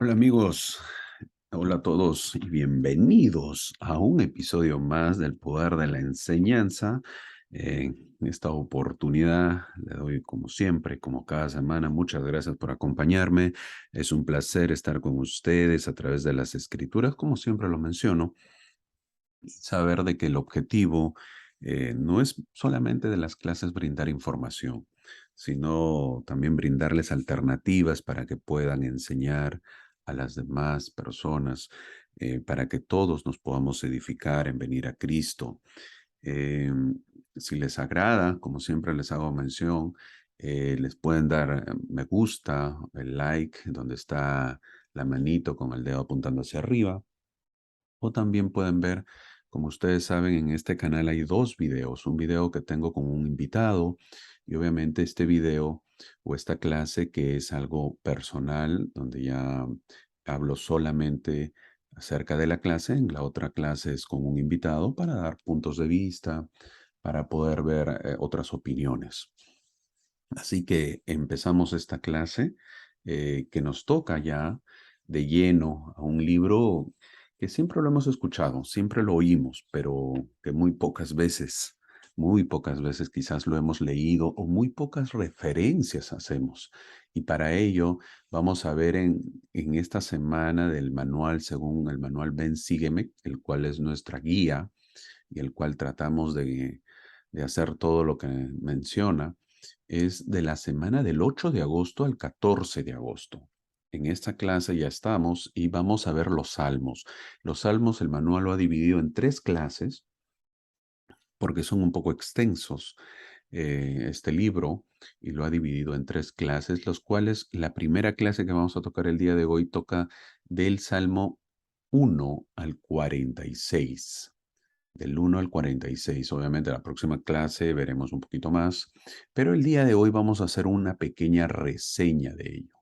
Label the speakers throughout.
Speaker 1: Hola amigos, hola a todos y bienvenidos a un episodio más del Poder de la Enseñanza. En esta oportunidad le doy como siempre, como cada semana, muchas gracias por acompañarme. Es un placer estar con ustedes a través de las escrituras, como siempre lo menciono, y saber de que el objetivo no es solamente de las clases brindar información, sino también brindarles alternativas para que puedan enseñar a las demás personas, para que todos nos podamos edificar en venir a Cristo. Si les agrada, como siempre les hago mención, les pueden dar me gusta, el like, donde está la manito con el dedo apuntando hacia arriba, o también pueden ver, como ustedes saben, en este canal hay dos videos. Un video que tengo con un invitado y obviamente este video o esta clase que es algo personal, donde ya hablo solamente acerca de la clase. En la otra clase es con un invitado para dar puntos de vista, para poder ver otras opiniones. Así que empezamos esta clase que nos toca ya de lleno a un libro que siempre lo hemos escuchado, siempre lo oímos, pero que muy pocas veces quizás lo hemos leído o muy pocas referencias hacemos. Y para ello vamos a ver en esta semana del manual, según el manual Ven, Sígueme, el cual es nuestra guía y el cual tratamos de hacer todo lo que menciona, es de la semana del 8 de agosto al 14 de agosto. En esta clase ya estamos y vamos a ver los salmos. Los salmos, el manual lo ha dividido en tres clases porque son un poco extensos este libro y lo ha dividido en tres clases, los cuales la primera clase que vamos a tocar el día de hoy toca del Salmo 1 al 46. Del 1 al 46. Obviamente la próxima clase veremos un poquito más, pero el día de hoy vamos a hacer una pequeña reseña de ello.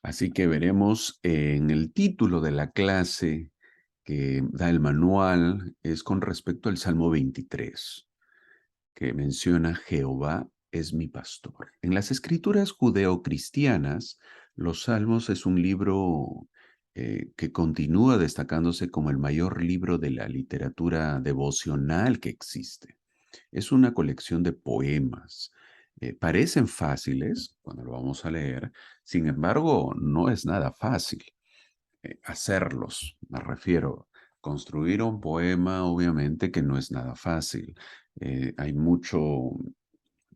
Speaker 1: Así que veremos en el título de la clase que da el manual, es con respecto al Salmo 23, que menciona Jehová es mi pastor. En las escrituras judeocristianas, los Salmos es un libro que continúa destacándose como el mayor libro de la literatura devocional que existe. Es una colección de poemas. Parecen fáciles cuando lo vamos a leer, sin embargo, no es nada fácil hacerlos. Me refiero, construir un poema, obviamente que no es nada fácil. Hay mucho,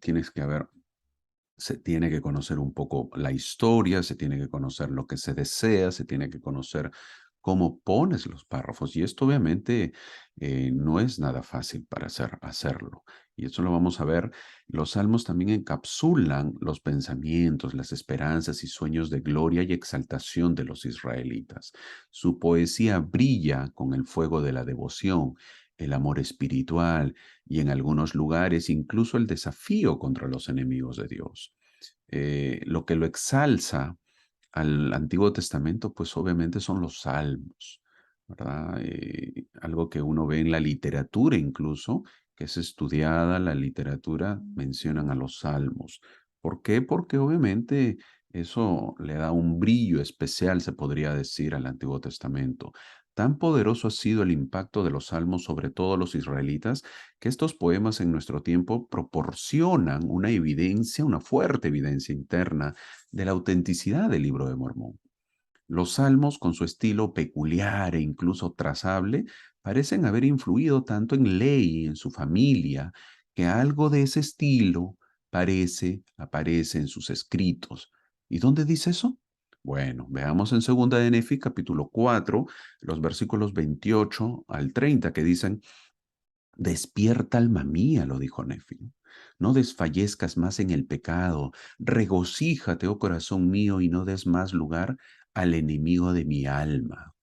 Speaker 1: tienes que haber, se tiene que conocer un poco la historia, se tiene que conocer lo que se desea, se tiene que conocer cómo pones los párrafos. Y esto obviamente no es nada fácil para hacerlo. Y eso lo vamos a ver. Los salmos también encapsulan los pensamientos, las esperanzas y sueños de gloria y exaltación de los israelitas. Su poesía brilla con el fuego de la devoción, el amor espiritual y en algunos lugares incluso el desafío contra los enemigos de Dios. Lo que lo exalza al Antiguo Testamento, pues obviamente son los salmos, ¿verdad? Algo que uno ve en la literatura incluso, que es estudiada la literatura, mencionan a los salmos. ¿Por qué? Porque obviamente eso le da un brillo especial, se podría decir, al Antiguo Testamento. Tan poderoso ha sido el impacto de los salmos sobre todos los israelitas que estos poemas en nuestro tiempo proporcionan una evidencia, una fuerte evidencia interna de la autenticidad del Libro de Mormón. Los salmos, con su estilo peculiar e incluso trazable, parecen haber influido tanto en Ley y en su familia, que algo de ese estilo aparece en sus escritos. ¿Y dónde dice eso? Bueno, veamos en Segunda de Nefi, capítulo 4, los versículos 28 al 30, que dicen: Despierta, alma mía, lo dijo Nefi. No desfallezcas más en el pecado. Regocíjate, oh corazón mío, y no des más lugar al enemigo de mi alma.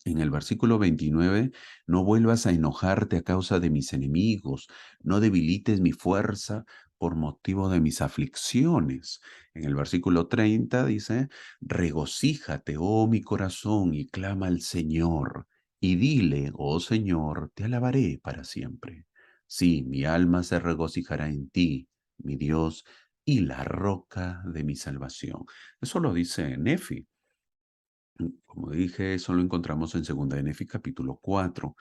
Speaker 1: En el versículo 29, no vuelvas a enojarte a causa de mis enemigos, no debilites mi fuerza por motivo de mis aflicciones. En el versículo 30 dice, regocíjate, oh mi corazón, y clama al Señor, y dile, oh Señor, te alabaré para siempre. Sí, mi alma se regocijará en ti, mi Dios, y la roca de mi salvación. Eso lo dice Nefi. Como dije, eso lo encontramos en Segunda de Nefi capítulo 4.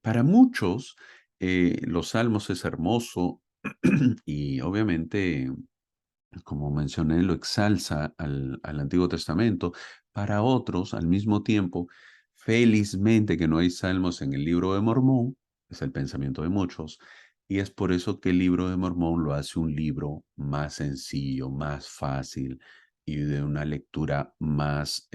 Speaker 1: Para muchos, los salmos es hermoso y obviamente, como mencioné, lo exalza al Antiguo Testamento. Para otros, al mismo tiempo, felizmente que no hay salmos en el libro de Mormón, es el pensamiento de muchos, y es por eso que el libro de Mormón lo hace un libro más sencillo, más fácil y de una lectura más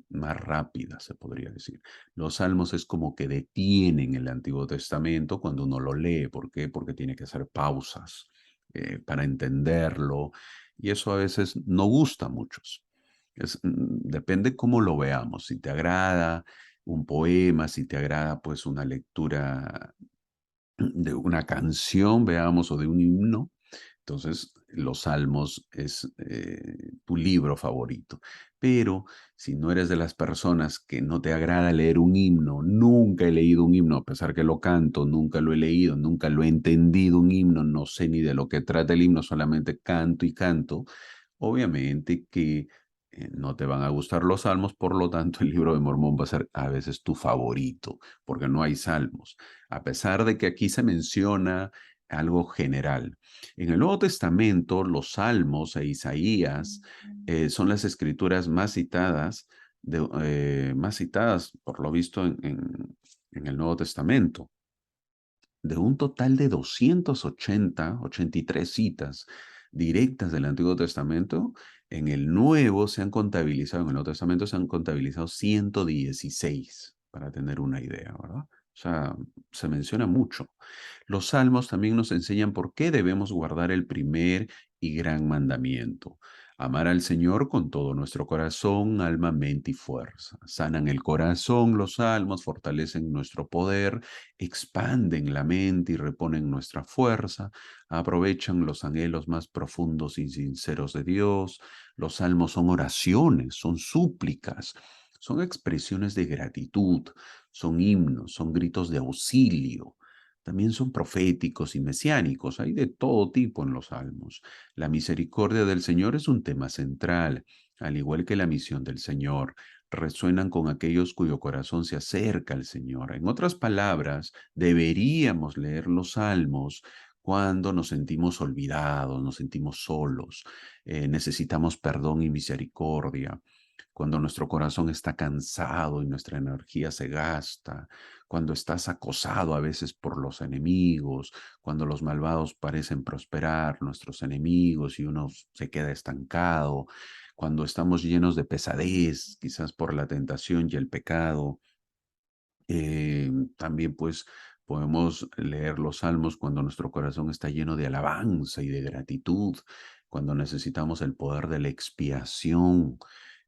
Speaker 1: rápida, se podría decir. Los salmos es como que detienen el Antiguo Testamento cuando uno lo lee. ¿Por qué? Porque tiene que hacer pausas para entenderlo, y eso a veces no gusta a muchos. Depende cómo lo veamos. Si te agrada un poema, si te agrada pues una lectura de una canción, veamos, o de un himno, entonces los salmos es tu libro favorito. Pero si no eres de las personas que no te agrada leer un himno, nunca he leído un himno, a pesar que lo canto, nunca lo he leído, nunca lo he entendido un himno, no sé ni de lo que trata el himno, solamente canto y canto, obviamente que no te van a gustar los salmos, por lo tanto el libro de Mormón va a ser a veces tu favorito, porque no hay salmos, a pesar de que aquí se menciona algo general. En el Nuevo Testamento, los salmos e Isaías son las escrituras más citadas, por lo visto, en el Nuevo Testamento. De un total de 83 citas directas del Antiguo Testamento, en el Nuevo se han contabilizado, en el Nuevo Testamento se han contabilizado 116, para tener una idea, ¿verdad? O sea, se menciona mucho. Los salmos también nos enseñan por qué debemos guardar el primer y gran mandamiento: amar al Señor con todo nuestro corazón, alma, mente y fuerza. Sanan el corazón los salmos, fortalecen nuestro poder, expanden la mente y reponen nuestra fuerza, aprovechan los anhelos más profundos y sinceros de Dios. Los salmos son oraciones, son súplicas, son expresiones de gratitud, son himnos, son gritos de auxilio. También son proféticos y mesiánicos, hay de todo tipo en los salmos. La misericordia del Señor es un tema central, al igual que la misión del Señor. Resuenan con aquellos cuyo corazón se acerca al Señor. En otras palabras, deberíamos leer los salmos cuando nos sentimos olvidados, nos sentimos solos, necesitamos perdón y misericordia, cuando nuestro corazón está cansado y nuestra energía se gasta, cuando estás acosado a veces por los enemigos, cuando los malvados parecen prosperar, nuestros enemigos, y uno se queda estancado, cuando estamos llenos de pesadez, quizás por la tentación y el pecado. También pues podemos leer los salmos cuando nuestro corazón está lleno de alabanza y de gratitud, cuando necesitamos el poder de la expiación,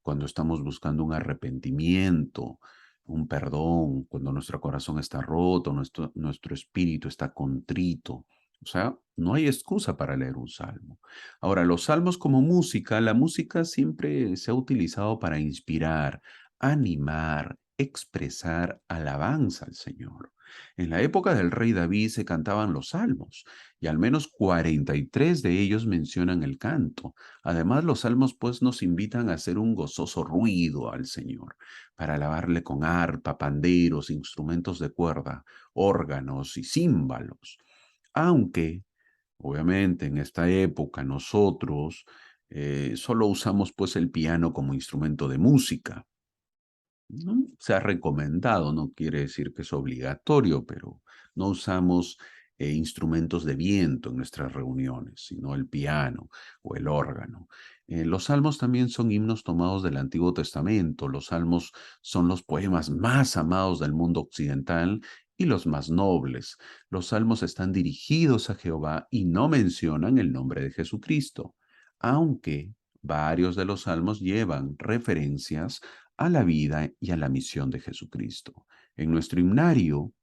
Speaker 1: cuando estamos buscando un arrepentimiento, un perdón, cuando nuestro corazón está roto, nuestro espíritu está contrito. O sea, no hay excusa para leer un salmo. Ahora, los salmos como música, la música siempre se ha utilizado para inspirar, animar, expresar alabanza al Señor. En la época del rey David se cantaban los salmos y al menos 43 de ellos mencionan el canto. Además, los salmos pues nos invitan a hacer un gozoso ruido al Señor, para alabarle con arpa, panderos, instrumentos de cuerda, órganos y címbalos. Aunque, obviamente, en esta época nosotros solo usamos pues el piano como instrumento de música. No se ha recomendado, no quiere decir que es obligatorio, pero no usamos instrumentos de viento en nuestras reuniones, sino el piano o el órgano. Los salmos también son himnos tomados del Antiguo Testamento. Los salmos son los poemas más amados del mundo occidental y los más nobles. Los salmos están dirigidos a Jehová y no mencionan el nombre de Jesucristo, aunque varios de los salmos llevan referencias a la vida y a la misión de Jesucristo. En nuestro himnario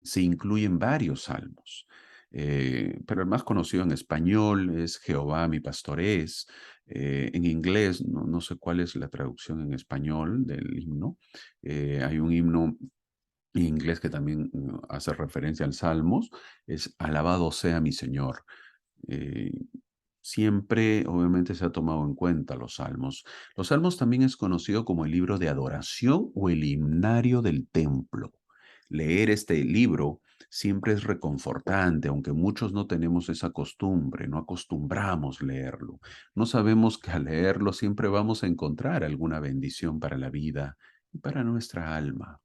Speaker 1: se incluyen varios salmos, pero el más conocido en español es Jehová mi pastor es. En inglés, no sé cuál es la traducción en español del himno. Hay un himno en inglés que también hace referencia al Salmos, es Alabado sea mi Señor. Eh, Siempre, obviamente, se ha tomado en cuenta los salmos. Los salmos también es conocido como el libro de adoración o el himnario del templo. Leer este libro siempre es reconfortante, aunque muchos no tenemos esa costumbre, no acostumbramos leerlo. No sabemos que al leerlo siempre vamos a encontrar alguna bendición para la vida y para nuestra alma.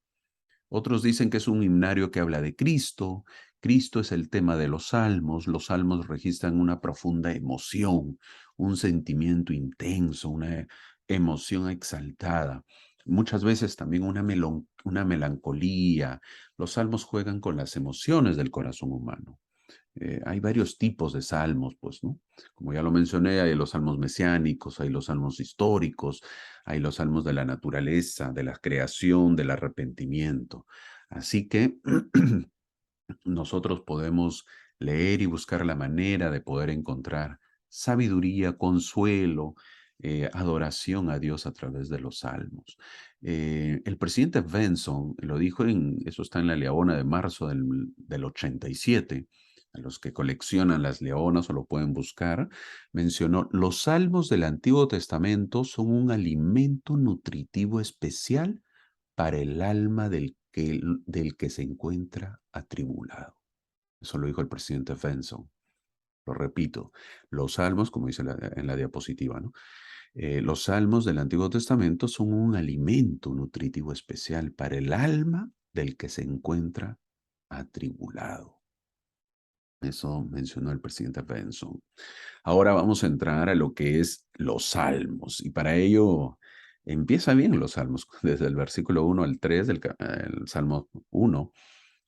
Speaker 1: Otros dicen que es un himnario que habla de Cristo. Cristo es el tema de los salmos. Los salmos registran una profunda emoción, un sentimiento intenso, una emoción exaltada. Muchas veces también una melancolía. Los salmos juegan con las emociones del corazón humano. Hay varios tipos de salmos, pues, ¿no? Como ya lo mencioné, hay los salmos mesiánicos, hay los salmos históricos, hay los salmos de la naturaleza, de la creación, del arrepentimiento. Así que nosotros podemos leer y buscar la manera de poder encontrar sabiduría, consuelo, adoración a Dios a través de los salmos. El presidente Benson lo dijo eso está en la Leona de marzo del 87, a los que coleccionan las leonas o lo pueden buscar, mencionó, los salmos del Antiguo Testamento son un alimento nutritivo especial para el alma del que se encuentra atribulado. Eso lo dijo el presidente Benson. Lo repito, los salmos, como dice en la diapositiva, ¿no? Los salmos del Antiguo Testamento son un alimento nutritivo especial para el alma del que se encuentra atribulado. Eso mencionó el presidente Benson. Ahora vamos a entrar a lo que es los salmos. Y para ello empieza bien los salmos, desde el versículo 1 al 3 el Salmo 1.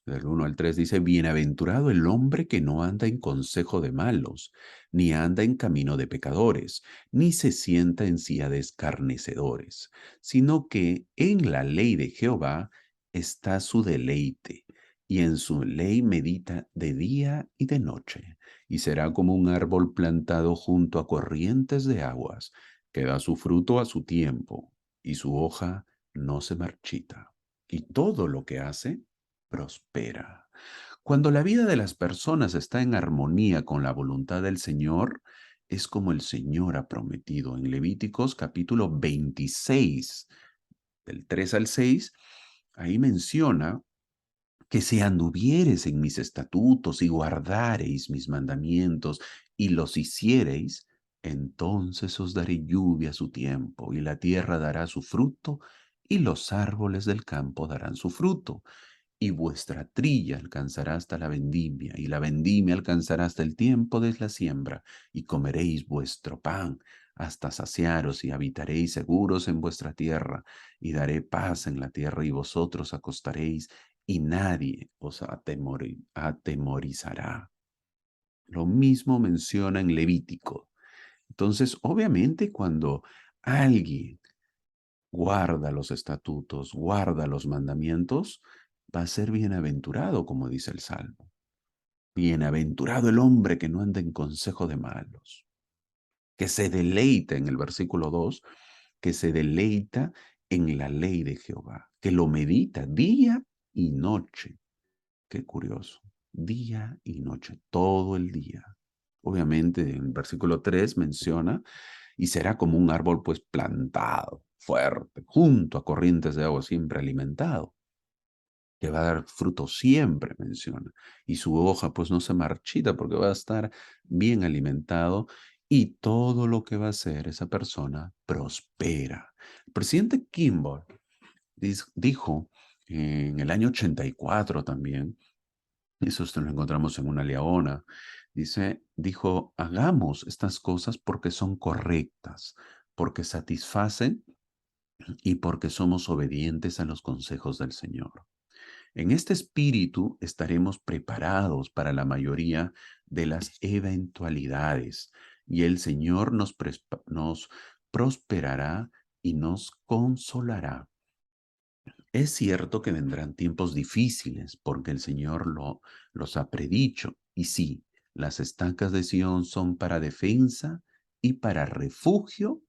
Speaker 1: Del 1 al 3 dice, bienaventurado el hombre que no anda en consejo de malos, ni anda en camino de pecadores, ni se sienta en silla de escarnecedores, sino que en la ley de Jehová está su deleite, y en su ley medita de día y de noche, y será como un árbol plantado junto a corrientes de aguas, que da su fruto a su tiempo, y su hoja no se marchita. Y todo lo que hace prospera. Cuando la vida de las personas está en armonía con la voluntad del Señor, es como el Señor ha prometido en Levíticos capítulo 26, del 3 al 6, ahí menciona que si anduviereis en mis estatutos y guardareis mis mandamientos y los hiciereis, entonces os daré lluvia a su tiempo, y la tierra dará su fruto, y los árboles del campo darán su fruto, y vuestra trilla alcanzará hasta la vendimia, y la vendimia alcanzará hasta el tiempo de la siembra, y comeréis vuestro pan hasta saciaros, y habitaréis seguros en vuestra tierra, y daré paz en la tierra, y vosotros acostaréis, y nadie os atemorizará. Lo mismo menciona en Levítico. Entonces, obviamente, cuando alguien guarda los estatutos, guarda los mandamientos, va a ser bienaventurado, como dice el Salmo. Bienaventurado el hombre que no anda en consejo de malos, que se deleita en el versículo 2, que se deleita en la ley de Jehová, que lo medita día y noche. Qué curioso, día y noche, todo el día. Obviamente, en el versículo 3 menciona, y será como un árbol pues plantado, fuerte, junto a corrientes de agua, siempre alimentado, que va a dar fruto siempre, menciona. Y su hoja pues no se marchita porque va a estar bien alimentado y todo lo que va a hacer esa persona prospera. El presidente Kimball dijo en el año 84 también, eso esto lo encontramos en una leona. Dijo, hagamos estas cosas porque son correctas, porque satisfacen y porque somos obedientes a los consejos del Señor. En este espíritu estaremos preparados para la mayoría de las eventualidades y el Señor nos prosperará y nos consolará. Es cierto que vendrán tiempos difíciles porque el Señor los ha predicho. Y sí, las estacas de Sión son para defensa y para refugio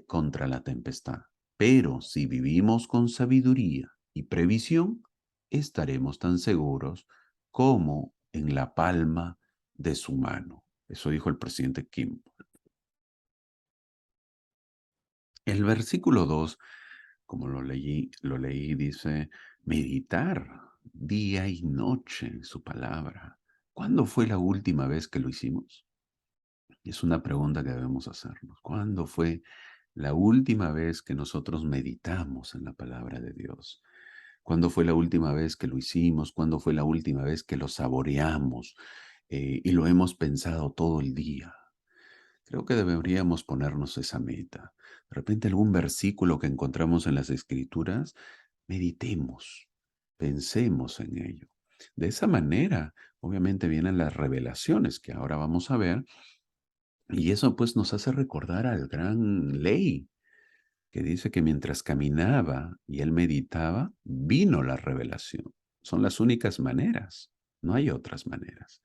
Speaker 1: contra la tempestad. Pero si vivimos con sabiduría y previsión, estaremos tan seguros como en la palma de su mano. Eso dijo el presidente Kim. El versículo 2, como lo leí, dice, meditar día y noche en su palabra. ¿Cuándo fue la última vez que lo hicimos? Es una pregunta que debemos hacernos. ¿Cuándo fue la última vez que nosotros meditamos en la palabra de Dios? ¿Cuándo fue la última vez que lo hicimos? ¿Cuándo fue la última vez que lo saboreamos y lo hemos pensado todo el día? Creo que deberíamos ponernos esa meta. De repente algún versículo que encontramos en las Escrituras, meditemos, pensemos en ello. De esa manera, obviamente vienen las revelaciones que ahora vamos a ver, y eso pues nos hace recordar al gran Ley, que dice que mientras caminaba y él meditaba, vino la revelación. Son las únicas maneras, no hay otras maneras.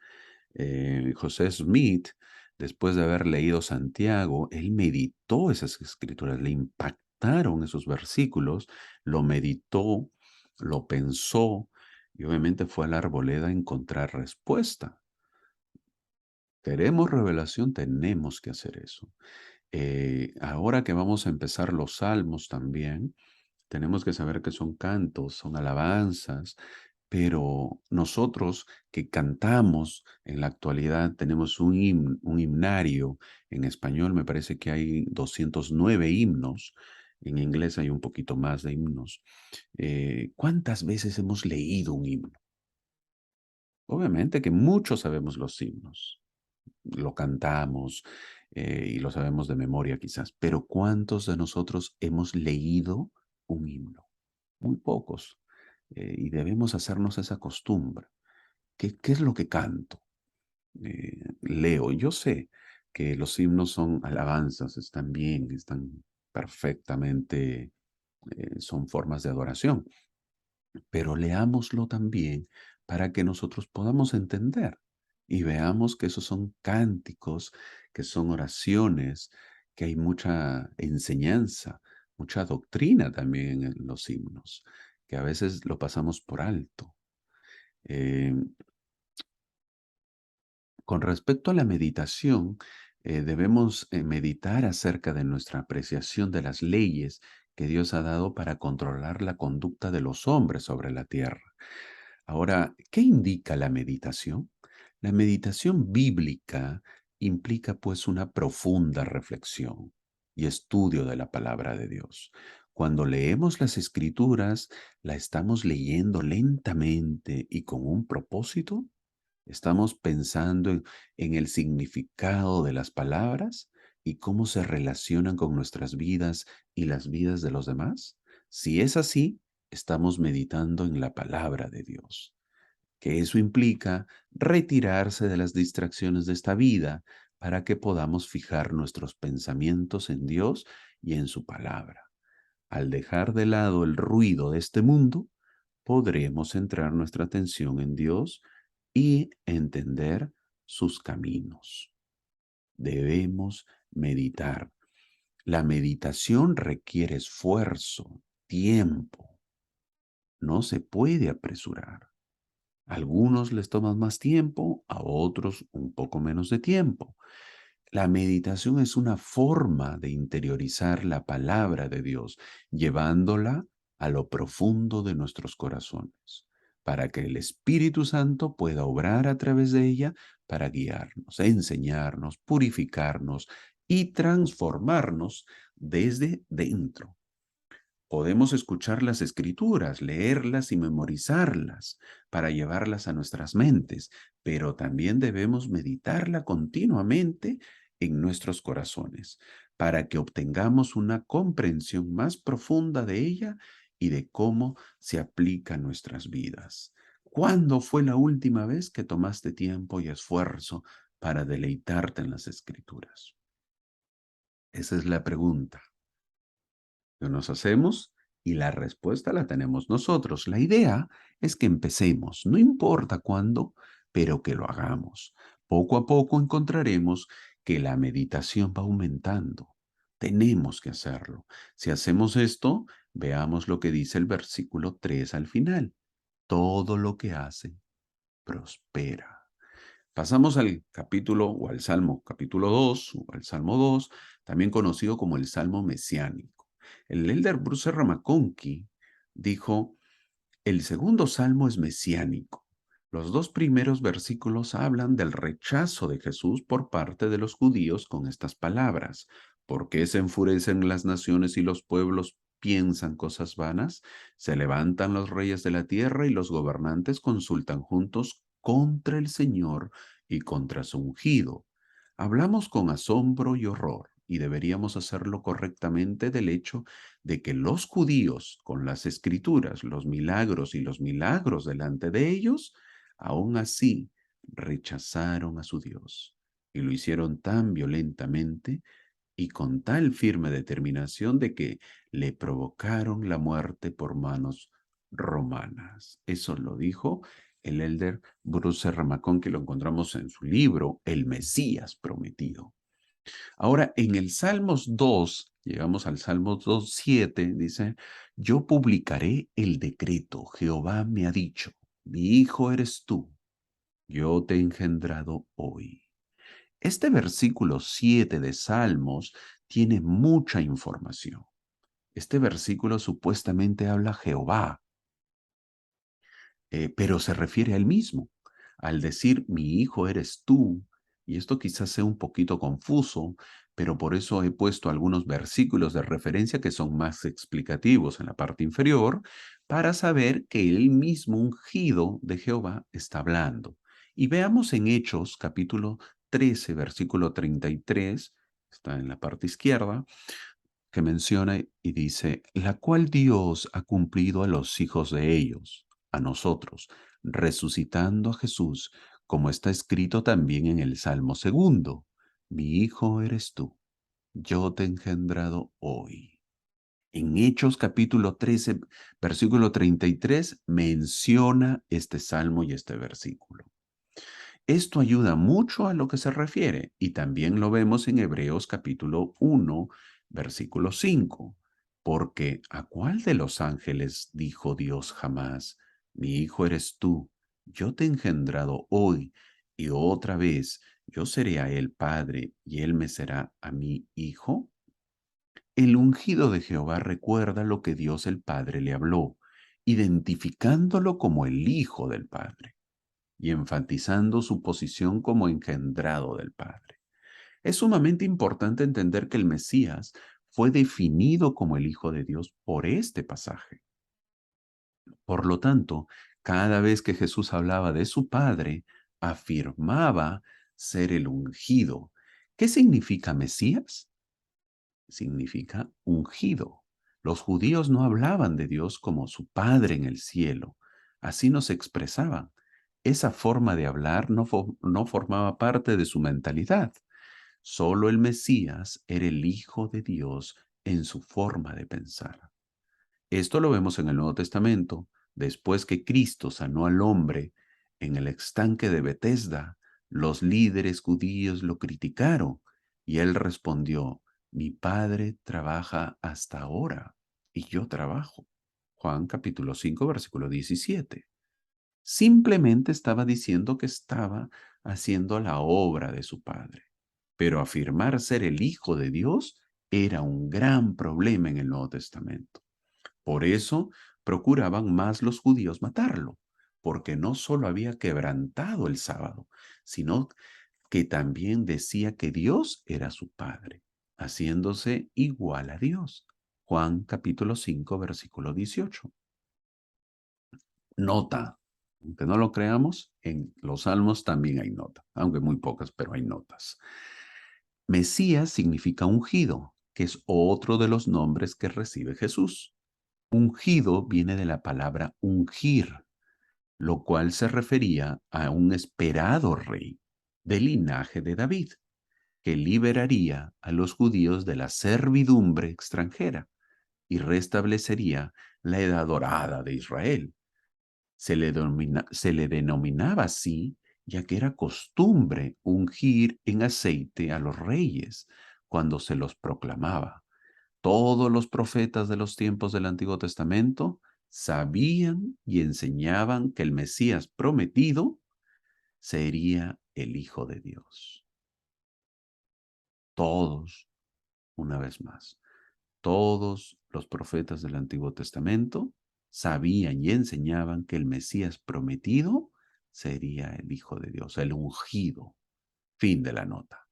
Speaker 1: José Smith, después de haber leído Santiago, él meditó esas escrituras, le impactaron esos versículos, lo meditó, lo pensó y obviamente fue a la arboleda a encontrar respuesta. Queremos revelación, tenemos que hacer eso. Ahora que vamos a empezar los salmos también, tenemos que saber que son cantos, son alabanzas, pero nosotros que cantamos en la actualidad tenemos un himnario. En español me parece que hay 209 himnos, en inglés hay un poquito más de himnos. ¿Cuántas veces hemos leído un himno? Obviamente que muchos sabemos los himnos, lo cantamos y lo sabemos de memoria quizás, pero ¿cuántos de nosotros hemos leído un himno? Muy pocos. Y debemos hacernos esa costumbre. ¿Qué es lo que canto? Leo. Yo sé que los himnos son alabanzas, están bien, están perfectamente, son formas de adoración, pero leámoslo también para que nosotros podamos entender y veamos que esos son cánticos, que son oraciones, que hay mucha enseñanza, mucha doctrina también en los himnos, que a veces lo pasamos por alto. Eh, con respecto a la meditación, debemos meditar acerca de nuestra apreciación de las leyes que Dios ha dado para controlar la conducta de los hombres sobre la tierra. Ahora, ¿qué indica la meditación? La meditación bíblica implica pues una profunda reflexión y estudio de la palabra de Dios. Cuando leemos las escrituras, ¿la estamos leyendo lentamente y con un propósito? ¿Estamos pensando en el significado de las palabras y cómo se relacionan con nuestras vidas y las vidas de los demás? Si es así, estamos meditando en la palabra de Dios, que eso implica retirarse de las distracciones de esta vida para que podamos fijar nuestros pensamientos en Dios y en su palabra. Al dejar de lado el ruido de este mundo, podremos centrar nuestra atención en Dios y entender sus caminos. Debemos meditar. La meditación requiere esfuerzo, tiempo. No se puede apresurar. A algunos les toma más tiempo, a otros un poco menos de tiempo. La meditación es una forma de interiorizar la palabra de Dios, llevándola a lo profundo de nuestros corazones, para que el Espíritu Santo pueda obrar a través de ella para guiarnos, enseñarnos, purificarnos y transformarnos desde dentro. Podemos escuchar las escrituras, leerlas y memorizarlas para llevarlas a nuestras mentes, pero también debemos meditarla continuamente en nuestros corazones para que obtengamos una comprensión más profunda de ella y de cómo se aplica a nuestras vidas. ¿Cuándo fue la última vez que tomaste tiempo y esfuerzo para deleitarte en las escrituras? Esa es la pregunta que nos hacemos y la respuesta la tenemos nosotros. La idea es que empecemos, no importa cuándo, pero que lo hagamos. Poco a poco encontraremos que la meditación va aumentando. Tenemos que hacerlo. Si hacemos esto, veamos lo que dice el versículo 3 al final. Todo lo que hace prospera. Pasamos al capítulo o al Salmo capítulo 2 o al Salmo 2, también conocido como el Salmo mesiánico. El elder Bruce R. McConkie dijo: el segundo salmo es mesiánico. Los dos primeros versículos hablan del rechazo de Jesús por parte de los judíos con estas palabras: ¿por qué se enfurecen las naciones y los pueblos piensan cosas vanas? Se levantan los reyes de la tierra y los gobernantes consultan juntos contra el Señor y contra su ungido. Hablamos con asombro y horror, y deberíamos hacerlo correctamente, del hecho de que los judíos, con las escrituras, los milagros delante de ellos, aún así rechazaron a su Dios, y lo hicieron tan violentamente y con tal firme determinación de que le provocaron la muerte por manos romanas. Eso lo dijo el elder Bruce Ramacón, que lo encontramos en su libro El Mesías Prometido. Ahora, en el Salmos 2, llegamos al Salmos 2:7, dice: yo publicaré el decreto, Jehová me ha dicho, mi hijo eres tú, yo te he engendrado hoy. Este versículo 7 de Salmos tiene mucha información. Este versículo supuestamente habla a Jehová, pero se refiere a él mismo. Al decir, mi hijo eres tú, y esto quizás sea un poquito confuso, pero por eso he puesto algunos versículos de referencia que son más explicativos en la parte inferior, para saber que el mismo ungido de Jehová está hablando. Y veamos en Hechos capítulo 13, versículo 33, está en la parte izquierda, que menciona y dice: la cual Dios ha cumplido a los hijos de ellos, a nosotros, resucitando a Jesús, como está escrito también en el Salmo segundo: mi hijo eres tú, yo te he engendrado hoy. En Hechos capítulo 13, versículo 33, menciona este salmo y este versículo. Esto ayuda mucho a lo que se refiere, y también lo vemos en Hebreos capítulo 1, versículo 5. Porque ¿a cuál de los ángeles dijo Dios jamás: mi hijo eres tú, yo te he engendrado hoy, y otra vez yo seré a él padre, y él me será a mí hijo? El ungido de Jehová recuerda lo que Dios el Padre le habló, identificándolo como el Hijo del Padre y enfatizando su posición como engendrado del Padre. Es sumamente importante entender que el Mesías fue definido como el Hijo de Dios por este pasaje. Por lo tanto, cada vez que Jesús hablaba de su Padre, afirmaba ser el ungido. ¿Qué significa Mesías? Significa ungido. Los judíos no hablaban de Dios como su Padre en el cielo. Así no se expresaban. Esa forma de hablar no formaba parte de su mentalidad. Solo el Mesías era el Hijo de Dios en su forma de pensar. Esto lo vemos en el Nuevo Testamento. Después que Cristo sanó al hombre en el estanque de Betesda, los líderes judíos lo criticaron y él respondió: mi Padre trabaja hasta ahora y yo trabajo. Juan capítulo 5, versículo 17. Simplemente estaba diciendo que estaba haciendo la obra de su Padre. Pero afirmar ser el Hijo de Dios era un gran problema en el Nuevo Testamento. Por eso procuraban más los judíos matarlo, porque no solo había quebrantado el sábado, sino que también decía que Dios era su Padre, haciéndose igual a Dios. Juan capítulo 5, versículo 18. Nota, aunque no lo creamos, en los salmos también hay nota, aunque muy pocas, pero hay notas. Mesías significa ungido, que es otro de los nombres que recibe Jesús. Ungido viene de la palabra ungir, lo cual se refería a un esperado rey del linaje de David, que liberaría a los judíos de la servidumbre extranjera y restablecería la edad dorada de Israel. Se le denominaba así, ya que era costumbre ungir en aceite a los reyes cuando se los proclamaba. Todos los profetas de los tiempos del Antiguo Testamento sabían y enseñaban que el Mesías prometido sería el Hijo de Dios. Todos, una vez más, todos los profetas del Antiguo Testamento sabían y enseñaban que el Mesías prometido sería el Hijo de Dios, el ungido. Fin de la nota.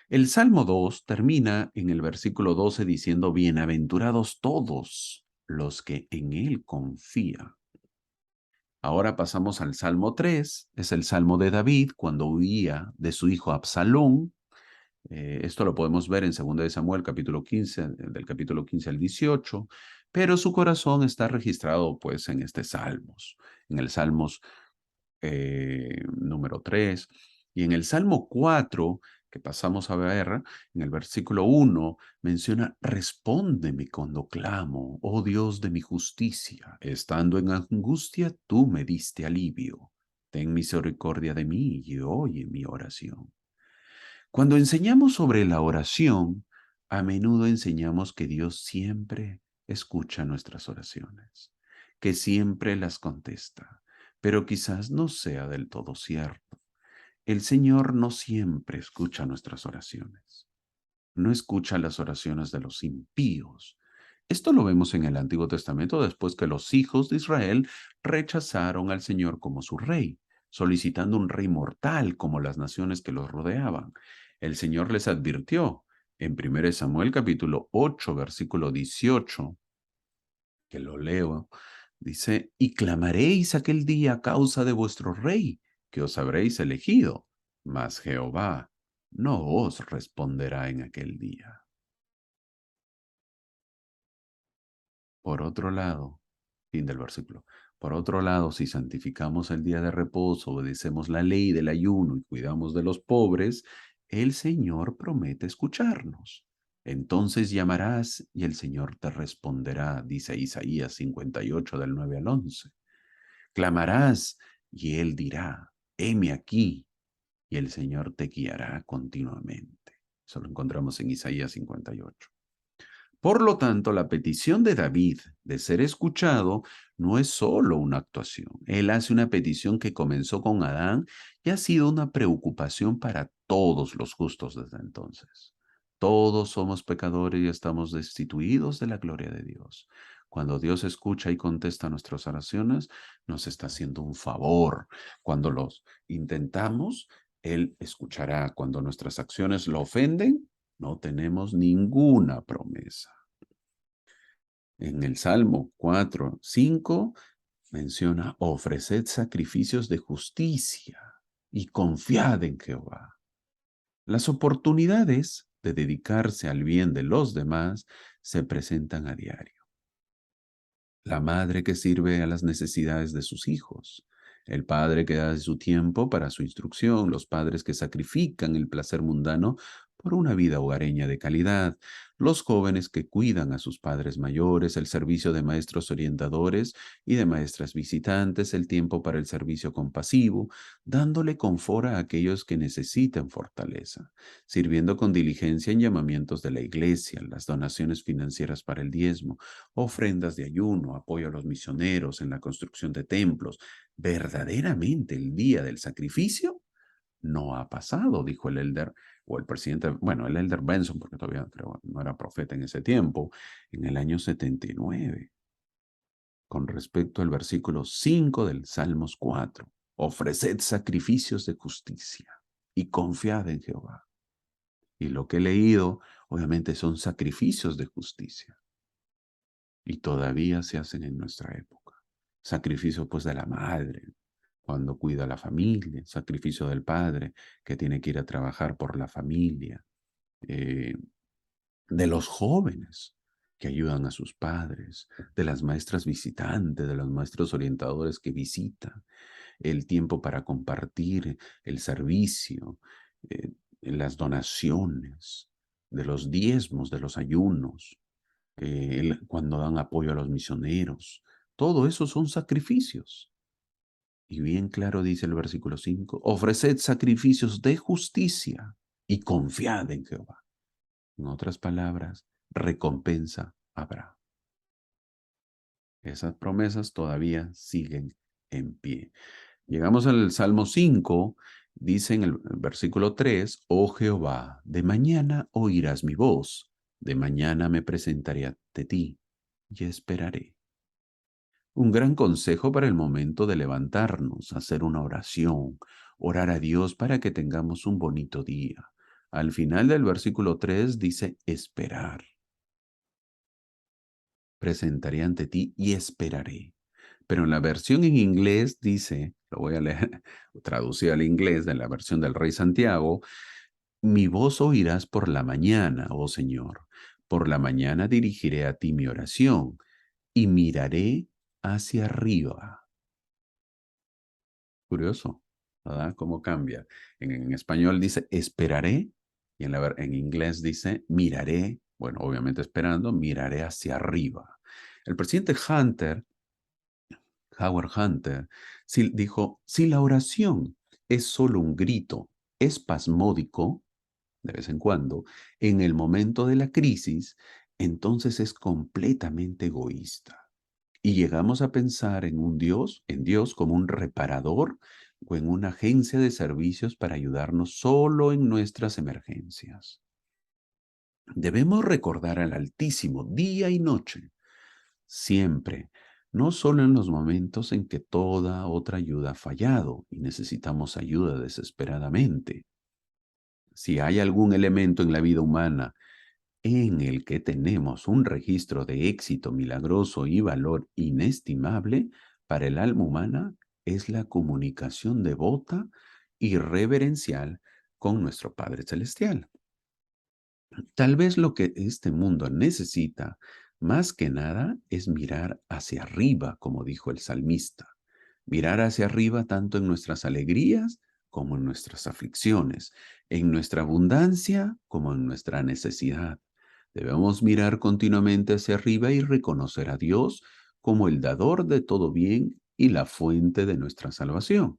Speaker 1: El Salmo 2 termina en el versículo 12 diciendo, bienaventurados todos los que en él confían. Ahora pasamos al Salmo 3, es el Salmo de David cuando huía de su hijo Absalón. Esto lo podemos ver en 2 de Samuel, capítulo 15, del capítulo 15 al 18, pero su corazón está registrado pues en este Salmos, en el Salmos número 3, y en el Salmo 4, que pasamos a ver, en el versículo 1, menciona, respóndeme cuando clamo, oh Dios de mi justicia, estando en angustia, tú me diste alivio. Ten misericordia de mí y oye mi oración. Cuando enseñamos sobre la oración, a menudo enseñamos que Dios siempre escucha nuestras oraciones, que siempre las contesta, pero quizás no sea del todo cierto. El Señor no siempre escucha nuestras oraciones. No escucha las oraciones de los impíos. Esto lo vemos en el Antiguo Testamento después que los hijos de Israel rechazaron al Señor como su rey, solicitando un rey mortal como las naciones que los rodeaban. El Señor les advirtió en 1 Samuel capítulo 8, versículo 18, que lo leo, dice, y clamaréis aquel día a causa de vuestro rey, que os habréis elegido, mas Jehová no os responderá en aquel día. Por otro lado, fin del versículo. Por otro lado, si santificamos el día de reposo, obedecemos la ley del ayuno y cuidamos de los pobres, el Señor promete escucharnos. Entonces llamarás y el Señor te responderá, dice Isaías 58 del 9 al 11. Clamarás y Él dirá, heme aquí, y el Señor te guiará continuamente. Eso lo encontramos en Isaías 58. Por lo tanto, la petición de David de ser escuchado no es solo una actuación. Él hace una petición que comenzó con Adán y ha sido una preocupación para todos los justos desde entonces. Todos somos pecadores y estamos destituidos de la gloria de Dios. Cuando Dios escucha y contesta nuestras oraciones, nos está haciendo un favor. Cuando los intentamos, Él escuchará. Cuando nuestras acciones lo ofenden, no tenemos ninguna promesa. En el Salmo 4, 5 menciona, ofreced sacrificios de justicia y confiad en Jehová. Las oportunidades de dedicarse al bien de los demás se presentan a diario. La madre que sirve a las necesidades de sus hijos, el padre que da de su tiempo para su instrucción, los padres que sacrifican el placer mundano por una vida hogareña de calidad, los jóvenes que cuidan a sus padres mayores, el servicio de maestros orientadores y de maestras visitantes, el tiempo para el servicio compasivo, dándole confort a aquellos que necesitan fortaleza, sirviendo con diligencia en llamamientos de la iglesia, las donaciones financieras para el diezmo, ofrendas de ayuno, apoyo a los misioneros en la construcción de templos. Verdaderamente el día del sacrificio no ha pasado, dijo el elder o el presidente, bueno, el elder Benson, porque todavía creo no era profeta en ese tiempo, en el año 79, con respecto al versículo 5 del Salmos 4. Ofreced sacrificios de justicia y confiad en Jehová. Y lo que he leído, obviamente, son sacrificios de justicia. Y todavía se hacen en nuestra época. Sacrificio pues de la madre, cuando cuida a la familia, sacrificio del padre que tiene que ir a trabajar por la familia, eh, de los jóvenes que ayudan a sus padres, de las maestras visitantes, de los maestros orientadores que visitan, el tiempo para compartir, el servicio, las donaciones, de los diezmos, de los ayunos, cuando dan apoyo a los misioneros. Todo eso son sacrificios. Y bien claro dice el versículo 5, ofreced sacrificios de justicia y confiad en Jehová. En otras palabras, recompensa habrá. Esas promesas todavía siguen en pie. Llegamos al Salmo 5 Dice en el versículo 3, oh Jehová, de mañana oirás mi voz, de mañana me presentaré ante ti y esperaré. Un gran consejo para el momento de levantarnos, hacer una oración, orar a Dios para que tengamos un bonito día. Al final del versículo 3 dice esperar. Presentaré ante ti y esperaré. Pero en la versión en inglés dice, lo voy a leer, traducir al inglés de la versión del Rey Santiago, mi voz oirás por la mañana, oh Señor. Por la mañana dirigiré a ti mi oración y miraré hacia arriba. Curioso, ¿verdad? ¿Cómo cambia? En español dice esperaré y en inglés dice miraré, bueno, obviamente esperando, miraré hacia arriba. El presidente Howard Hunter, dijo, si la oración es solo un grito espasmódico, de vez en cuando, en el momento de la crisis, entonces es completamente egoísta. Y llegamos a pensar en Dios como un reparador o en una agencia de servicios para ayudarnos solo en nuestras emergencias. Debemos recordar al Altísimo día y noche, siempre, no solo en los momentos en que toda otra ayuda ha fallado y necesitamos ayuda desesperadamente. Si hay algún elemento en la vida humana en el que tenemos un registro de éxito milagroso y valor inestimable para el alma humana, es la comunicación devota y reverencial con nuestro Padre Celestial. Tal vez lo que este mundo necesita más que nada es mirar hacia arriba, como dijo el salmista. Mirar hacia arriba tanto en nuestras alegrías como en nuestras aflicciones, en nuestra abundancia como en nuestra necesidad. Debemos mirar continuamente hacia arriba y reconocer a Dios como el dador de todo bien y la fuente de nuestra salvación.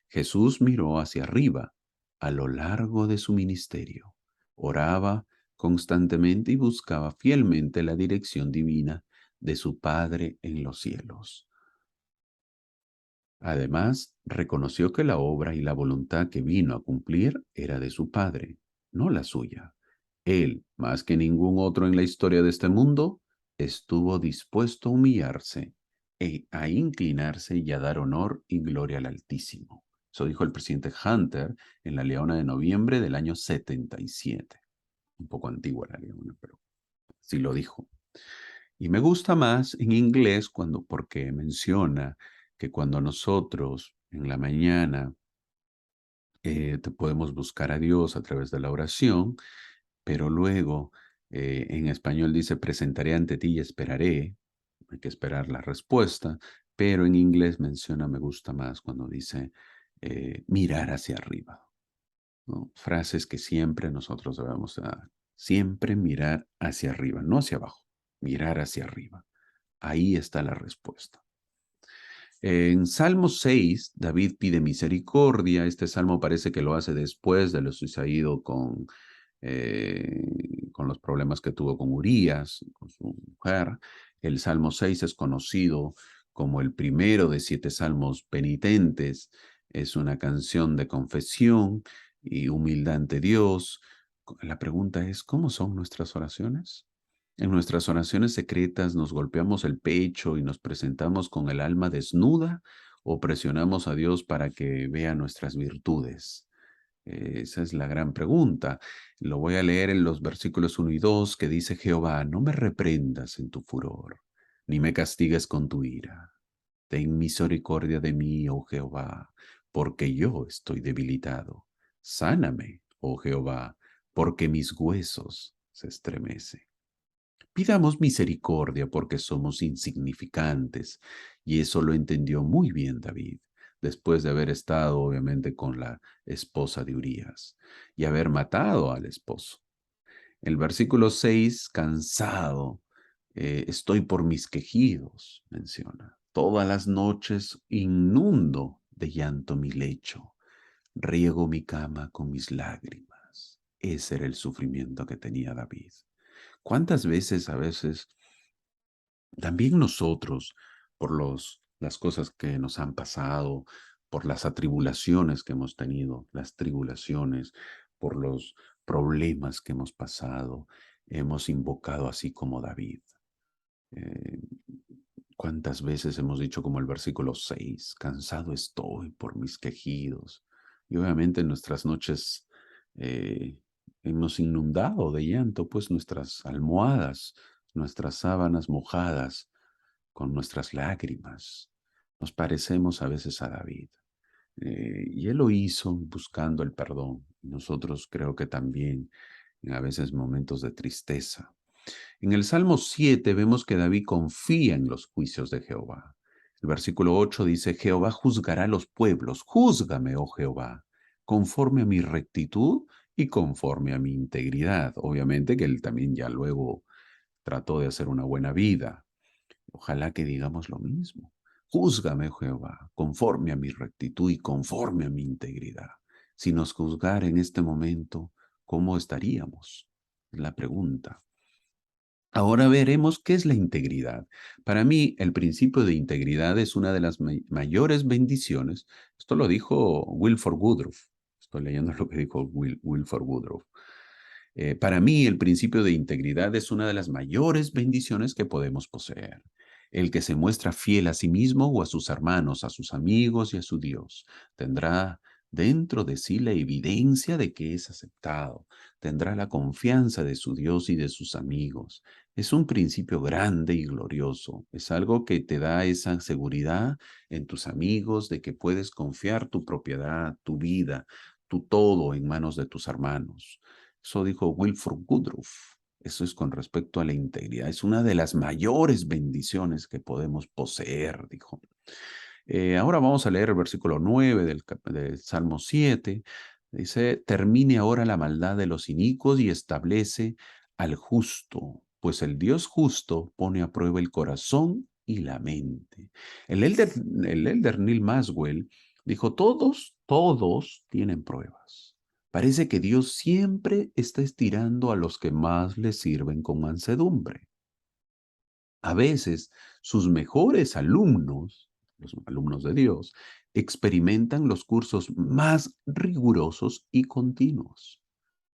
Speaker 1: Jesús miró hacia arriba a lo largo de su ministerio. Oraba constantemente y buscaba fielmente la dirección divina de su Padre en los cielos. Además, reconoció que la obra y la voluntad que vino a cumplir era de su Padre, no la suya. Él, más que ningún otro en la historia de este mundo, estuvo dispuesto a humillarse, a inclinarse y a dar honor y gloria al Altísimo. Eso dijo el presidente Hunter en la Leona de noviembre del año 77. Un poco antigua la Leona, pero sí lo dijo. Y me gusta más en inglés porque menciona que cuando nosotros en la mañana te podemos buscar a Dios a través de la oración, pero luego en español dice presentaré ante ti y esperaré, hay que esperar la respuesta, pero en inglés menciona, me gusta más cuando dice mirar hacia arriba, ¿no? Frases que siempre nosotros debemos dar, siempre mirar hacia arriba, no hacia abajo, mirar hacia arriba. Ahí está la respuesta. En Salmo 6, David pide misericordia. Este salmo parece que lo hace después de lo sucedido con los problemas que tuvo con Urías, con su mujer. El Salmo 6 es conocido como el primero de 7 salmos penitentes. Es una canción de confesión y humildad ante Dios. La pregunta es, ¿cómo son nuestras oraciones? En nuestras oraciones secretas nos golpeamos el pecho y nos presentamos con el alma desnuda o presionamos a Dios para que vea nuestras virtudes. Esa es la gran pregunta. Lo voy a leer en los versículos 1 y 2 que dice Jehová, no me reprendas en tu furor, ni me castigues con tu ira. Ten misericordia de mí, oh Jehová, porque yo estoy debilitado. Sáname, oh Jehová, porque mis huesos se estremecen. Pidamos misericordia porque somos insignificantes, y eso lo entendió muy bien David, después de haber estado obviamente con la esposa de Urías y haber matado al esposo. El versículo 6, cansado, estoy por mis quejidos, menciona. Todas las noches inundo de llanto mi lecho, riego mi cama con mis lágrimas. Ese era el sufrimiento que tenía David. ¿Cuántas veces a veces también nosotros, por las cosas que nos han pasado, por las atribulaciones que hemos tenido, las tribulaciones, por los problemas que hemos pasado, hemos invocado así como David. Eh, ¿Cuántas veces hemos dicho como el versículo 6, cansado estoy por mis quejidos? Y obviamente en nuestras noches eh, hemos inundado de llanto, pues nuestras almohadas, nuestras sábanas mojadas con nuestras lágrimas. Nos parecemos a veces a David. Y él lo hizo buscando el perdón. Nosotros creo que también en a veces momentos de tristeza. En el Salmo 7 vemos que David confía en los juicios de Jehová. El versículo 8 dice, Jehová juzgará a los pueblos. Júzgame, oh Jehová, conforme a mi rectitud y conforme a mi integridad. Obviamente que él también ya luego trató de hacer una buena vida. Ojalá que digamos lo mismo. Júzgame, oh Jehová, conforme a mi rectitud y conforme a mi integridad. Si nos juzgara en este momento, ¿cómo estaríamos? Es la pregunta. Ahora veremos qué es la integridad. Para mí, el principio de integridad es una de las mayores bendiciones. Esto lo dijo Wilford Woodruff. Estoy leyendo lo que dijo Wilford Woodruff. Para mí, el principio de integridad es una de las mayores bendiciones que podemos poseer. El que se muestra fiel a sí mismo o a sus hermanos, a sus amigos y a su Dios, tendrá dentro de sí la evidencia de que es aceptado, tendrá la confianza de su Dios y de sus amigos. Es un principio grande y glorioso, es algo que te da esa seguridad en tus amigos de que puedes confiar tu propiedad, tu vida, tu todo en manos de tus hermanos. Eso dijo Wilford Woodruff. Eso es con respecto a la integridad. Es una de las mayores bendiciones que podemos poseer, dijo. Ahora vamos a leer el versículo 9 del Salmo 7. Dice, termine ahora la maldad de los inicuos y establece al justo, pues el Dios justo pone a prueba el corazón y la mente. El elder Neil Maxwell dijo, todos tienen pruebas. Parece que Dios siempre está estirando a los que más le sirven con mansedumbre. A veces, sus mejores alumnos, los alumnos de Dios, experimentan los cursos más rigurosos y continuos.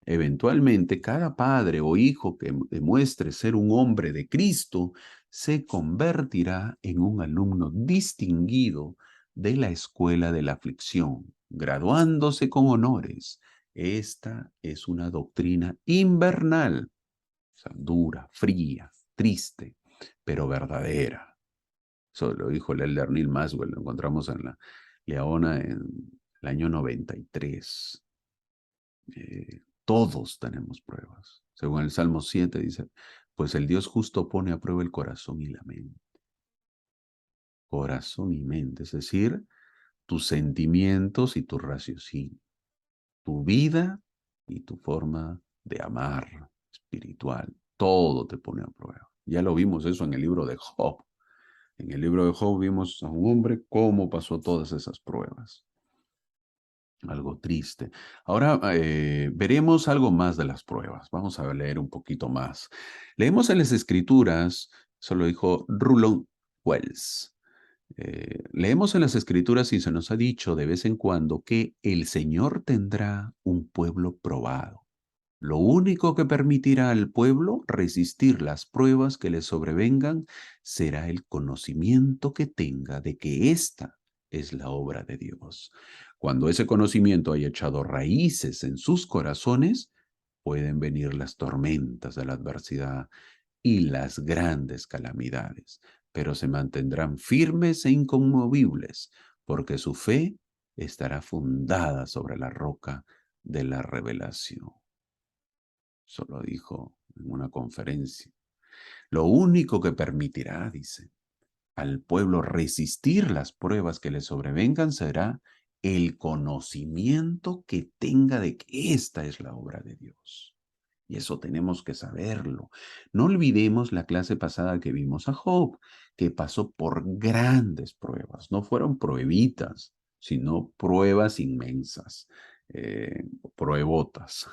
Speaker 1: Eventualmente, cada padre o hijo que demuestre ser un hombre de Cristo se convertirá en un alumno distinguido de la escuela de la aflicción, graduándose con honores. Esta es una doctrina invernal, o sea, dura, fría, triste, pero verdadera. Eso lo dijo el elder Neil Maxwell, lo encontramos en la Leona en el año 93. Todos tenemos pruebas. Según el Salmo 7 dice, pues el Dios justo pone a prueba el corazón y la mente. Corazón y mente, es decir, tus sentimientos y tu raciocinio, tu vida y tu forma de amar espiritual. Todo te pone a prueba. Ya lo vimos eso en el libro de Job. En el libro de Job vimos a un hombre cómo pasó todas esas pruebas. Algo triste. Ahora veremos algo más de las pruebas. Vamos a leer un poquito más. Leemos en las Escrituras, eso lo dijo Rulon Wells. Leemos en las Escrituras y se nos ha dicho de vez en cuando que el Señor tendrá un pueblo probado. Lo único que permitirá al pueblo resistir las pruebas que le sobrevengan será el conocimiento que tenga de que esta es la obra de Dios. Cuando ese conocimiento haya echado raíces en sus corazones, pueden venir las tormentas de la adversidad y las grandes calamidades, pero se mantendrán firmes e inconmovibles, porque su fe estará fundada sobre la roca de la revelación. Eso lo dijo en una conferencia. Lo único que permitirá, dice, al pueblo resistir las pruebas que le sobrevengan será el conocimiento que tenga de que esta es la obra de Dios. Y eso tenemos que saberlo. No olvidemos la clase pasada que vimos a Job, que pasó por grandes pruebas. No fueron pruebitas, sino pruebas inmensas, pruebotas.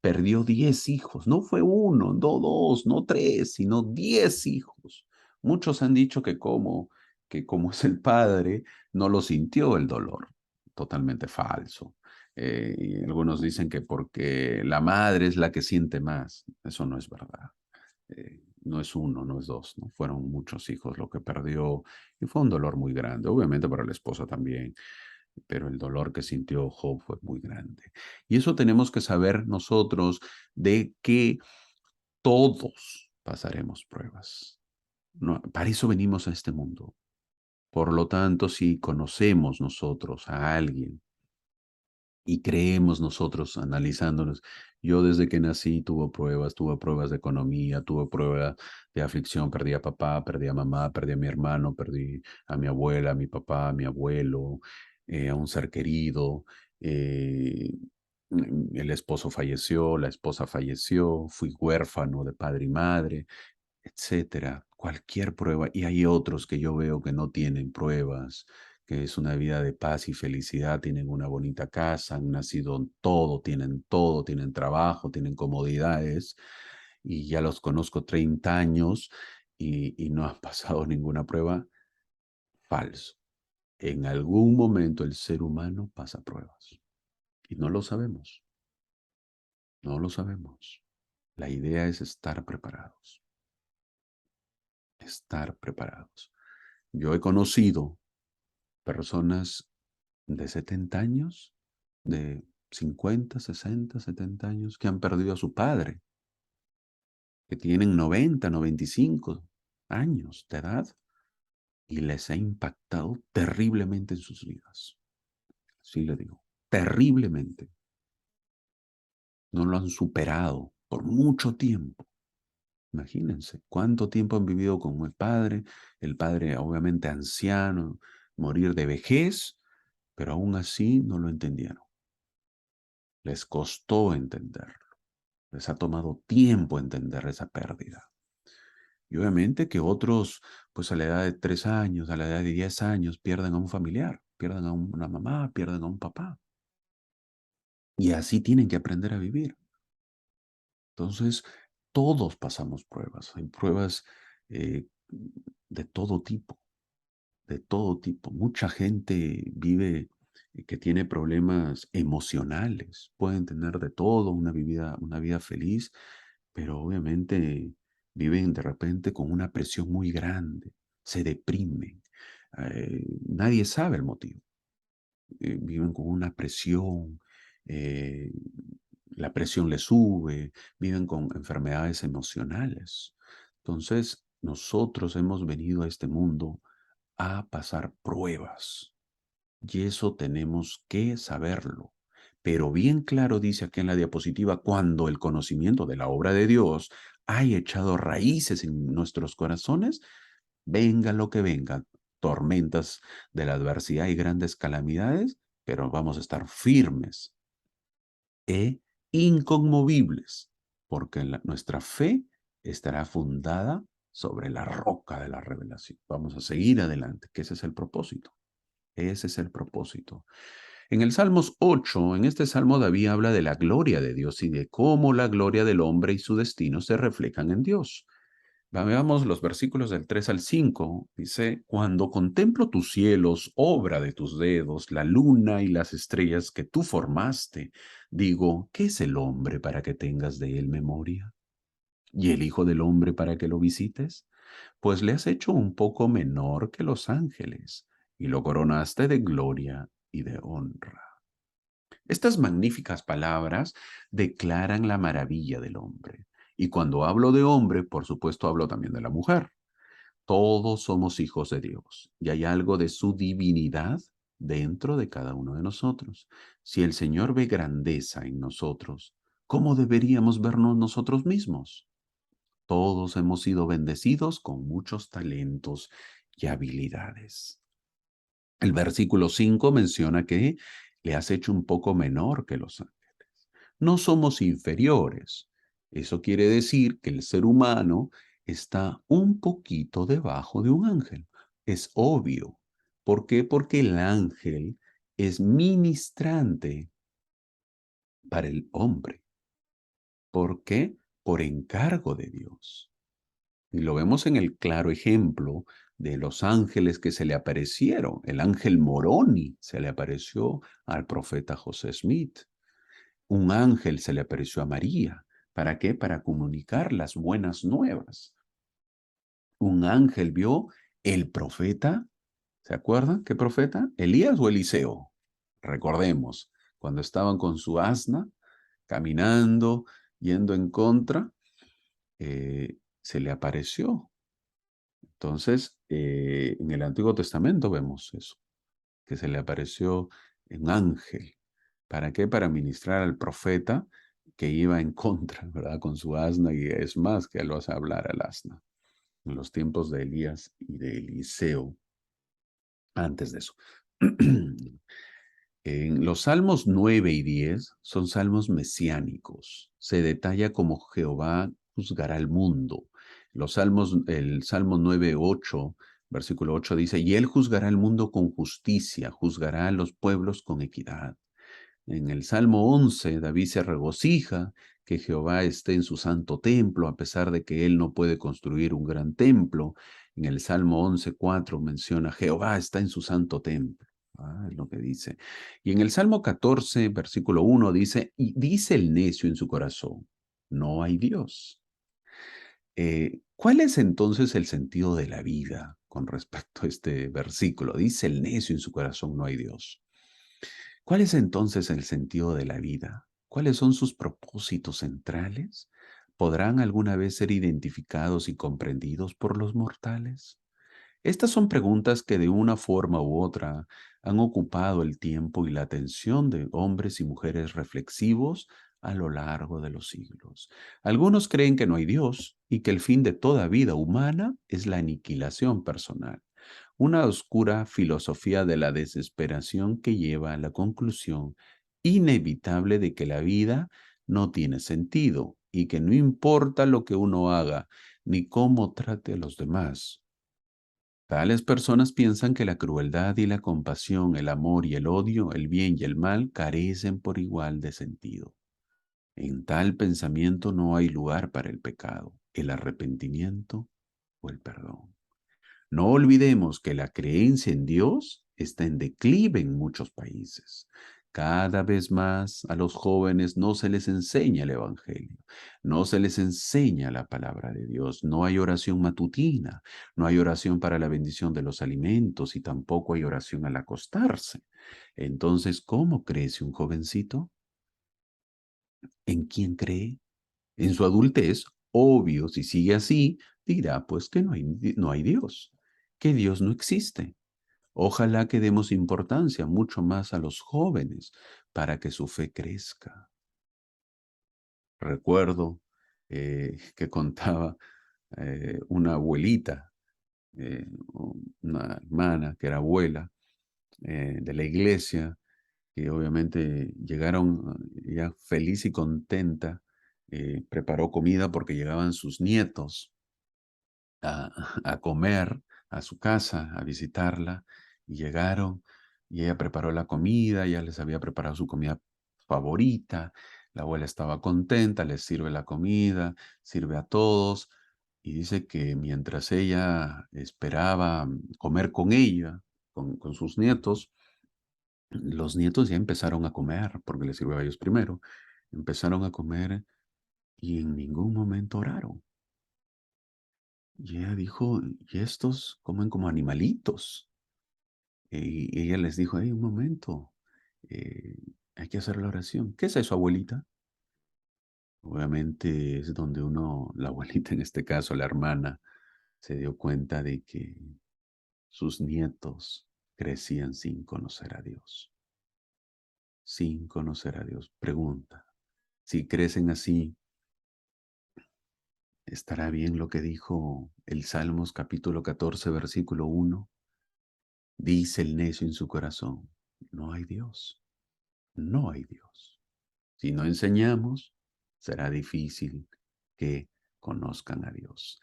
Speaker 1: Perdió 10 hijos. No fue uno, no dos, no tres, sino 10 hijos. Muchos han dicho que que como es el padre, no lo sintió el dolor. Totalmente falso. Y algunos dicen que porque la madre es la que siente más. Eso no es verdad. No es uno, no es dos, ¿no? Fueron muchos hijos lo que perdió y fue un dolor muy grande, obviamente para la esposa también, pero el dolor que sintió Job fue muy grande. Y eso tenemos que saber nosotros de que todos pasaremos pruebas. No, para eso venimos a este mundo. Por lo tanto, si conocemos nosotros a alguien y creemos nosotros analizándonos, yo desde que nací tuve pruebas de economía, tuve pruebas de aflicción, perdí a papá, perdí a mamá, perdí a mi hermano, perdí a mi abuela, a mi papá, a mi abuelo, a un ser querido. eh, el esposo falleció, la esposa falleció, fui huérfano de padre y madre, etcétera, cualquier prueba. Y hay otros que yo veo que no tienen pruebas, que es una vida de paz y felicidad, tienen una bonita casa, han nacido en todo, tienen trabajo, tienen comodidades, y ya los conozco 30 años y no han pasado ninguna prueba. Falso. En algún momento el ser humano pasa pruebas y no lo sabemos, no lo sabemos. La idea es estar preparados. Yo he conocido personas de 70 años, de 50, 60, 70 años, que han perdido a su padre, que tienen 90, 95 años de edad y les ha impactado terriblemente en sus vidas. Sí le digo, terriblemente. No lo han superado por mucho tiempo. Imagínense cuánto tiempo han vivido con el padre obviamente anciano, morir de vejez, pero aún así no lo entendieron. Les costó entenderlo. Les ha tomado tiempo entender esa pérdida. Y obviamente que otros, pues a la edad de 3 años, a la edad de 10 años, pierden a un familiar, pierden a una mamá, pierden a un papá. Y así tienen que aprender a vivir. Entonces, todos pasamos pruebas. Hay pruebas de todo tipo, de todo tipo. Mucha gente vive que tiene problemas emocionales. Pueden tener de todo, una vida feliz, pero obviamente viven de repente con una presión muy grande, se deprimen. Nadie sabe el motivo. Viven con una presión, eh, la presión les sube, viven con enfermedades emocionales. Entonces, nosotros hemos venido a este mundo a pasar pruebas y eso tenemos que saberlo. Pero bien claro dice aquí en la diapositiva, cuando el conocimiento de la obra de Dios haya echado raíces en nuestros corazones, venga lo que venga, tormentas de la adversidad y grandes calamidades, pero vamos a estar firmes e inconmovibles, porque nuestra fe estará fundada sobre la roca de la revelación. Vamos a seguir adelante, que ese es el propósito. Ese es el propósito. En el Salmos 8, en este salmo David habla de la gloria de Dios y de cómo la gloria del hombre y su destino se reflejan en Dios. Veamos los versículos del 3 al 5. Dice, cuando contemplo tus cielos, obra de tus dedos, la luna y las estrellas que tú formaste, digo, ¿qué es el hombre para que tengas de él memoria? ¿Y el hijo del hombre para que lo visites? Pues le has hecho un poco menor que los ángeles y lo coronaste de gloria y de honra. Estas magníficas palabras declaran la maravilla del hombre. Y cuando hablo de hombre, por supuesto hablo también de la mujer. Todos somos hijos de Dios y hay algo de su divinidad dentro de cada uno de nosotros. Si el Señor ve grandeza en nosotros, ¿cómo deberíamos vernos nosotros mismos? Todos hemos sido bendecidos con muchos talentos y habilidades. El versículo 5 menciona que le has hecho un poco menor que los ángeles. No somos inferiores. Eso quiere decir que el ser humano está un poquito debajo de un ángel. Es obvio. ¿Por qué? Porque el ángel es ministrante para el hombre. ¿Por qué? Por encargo de Dios. Y lo vemos en el claro ejemplo de los ángeles que se le aparecieron. El ángel Moroni se le apareció al profeta José Smith. Un ángel se le apareció a María. ¿Para qué? Para comunicar las buenas nuevas. Un ángel vio el profeta. ¿Se acuerdan qué profeta? ¿Elías o Eliseo? Recordemos, cuando estaban con su asna, caminando, yendo en contra, se le apareció. Entonces, en el Antiguo Testamento vemos eso, que se le apareció un ángel. ¿Para qué? Para ministrar al profeta que iba en contra, ¿verdad? Con su asna, y es más, que lo hace hablar al asna. En los tiempos de Elías y de Eliseo, antes de eso. En los Salmos 9 y 10 son salmos mesiánicos. Se detalla cómo Jehová juzgará al mundo. El Salmo 9, 8, versículo 8 dice, y él juzgará al mundo con justicia, juzgará a los pueblos con equidad. En el Salmo 11, David se regocija que Jehová esté en su santo templo, a pesar de que él no puede construir un gran templo. En el Salmo 11:4 menciona, Jehová está en su santo templo. Es lo que dice. Y en el Salmo 14, versículo 1 dice, y dice el necio en su corazón, no hay Dios. ¿Cuál es entonces el sentido de la vida con respecto a este versículo? Dice el necio en su corazón, no hay Dios. ¿Cuál es entonces el sentido de la vida? ¿Cuáles son sus propósitos centrales? ¿Podrán alguna vez ser identificados y comprendidos por los mortales? Estas son preguntas que de una forma u otra han ocupado el tiempo y la atención de hombres y mujeres reflexivos a lo largo de los siglos. Algunos creen que no hay Dios y que el fin de toda vida humana es la aniquilación personal, una oscura filosofía de la desesperación que lleva a la conclusión inevitable de que la vida no tiene sentido y que no importa lo que uno haga ni cómo trate a los demás. Tales personas piensan que la crueldad y la compasión, el amor y el odio, el bien y el mal carecen por igual de sentido. En tal pensamiento no hay lugar para el pecado, el arrepentimiento o el perdón. No olvidemos que la creencia en Dios está en declive en muchos países. Cada vez más a los jóvenes no se les enseña el Evangelio, no se les enseña la palabra de Dios, no hay oración matutina, no hay oración para la bendición de los alimentos y tampoco hay oración al acostarse. Entonces, ¿cómo crece un jovencito? ¿En quién cree? En su adultez, obvio, si sigue así, dirá pues que no hay Dios, que Dios no existe. Ojalá que demos importancia mucho más a los jóvenes para que su fe crezca. Recuerdo que contaba una abuelita, eh, una hermana que era abuela de la iglesia, que obviamente llegaron ya feliz y contenta, preparó comida porque llegaban sus nietos a, a comer a su casa, a visitarla, y llegaron y ella preparó la comida, ya les había preparado su comida favorita, la abuela estaba contenta, les sirve la comida, sirve a todos, y dice que mientras ella esperaba comer con ella, con sus nietos, los nietos ya empezaron a comer, porque les sirvió a ellos primero, empezaron a comer y en ningún momento oraron. Y ella dijo, y estos comen como animalitos. Y ella les dijo, hey, un momento, eh, hay que hacer la oración. ¿Qué es eso, abuelita? Obviamente es donde la abuelita en este caso, la hermana, se dio cuenta de que sus nietos crecían sin conocer a Dios. Sin conocer a Dios. Pregunta, si crecen así, ¿estará bien lo que dijo el Salmos capítulo 14, versículo 1? Dice el necio en su corazón, no hay Dios, no hay Dios. Si no enseñamos, será difícil que conozcan a Dios.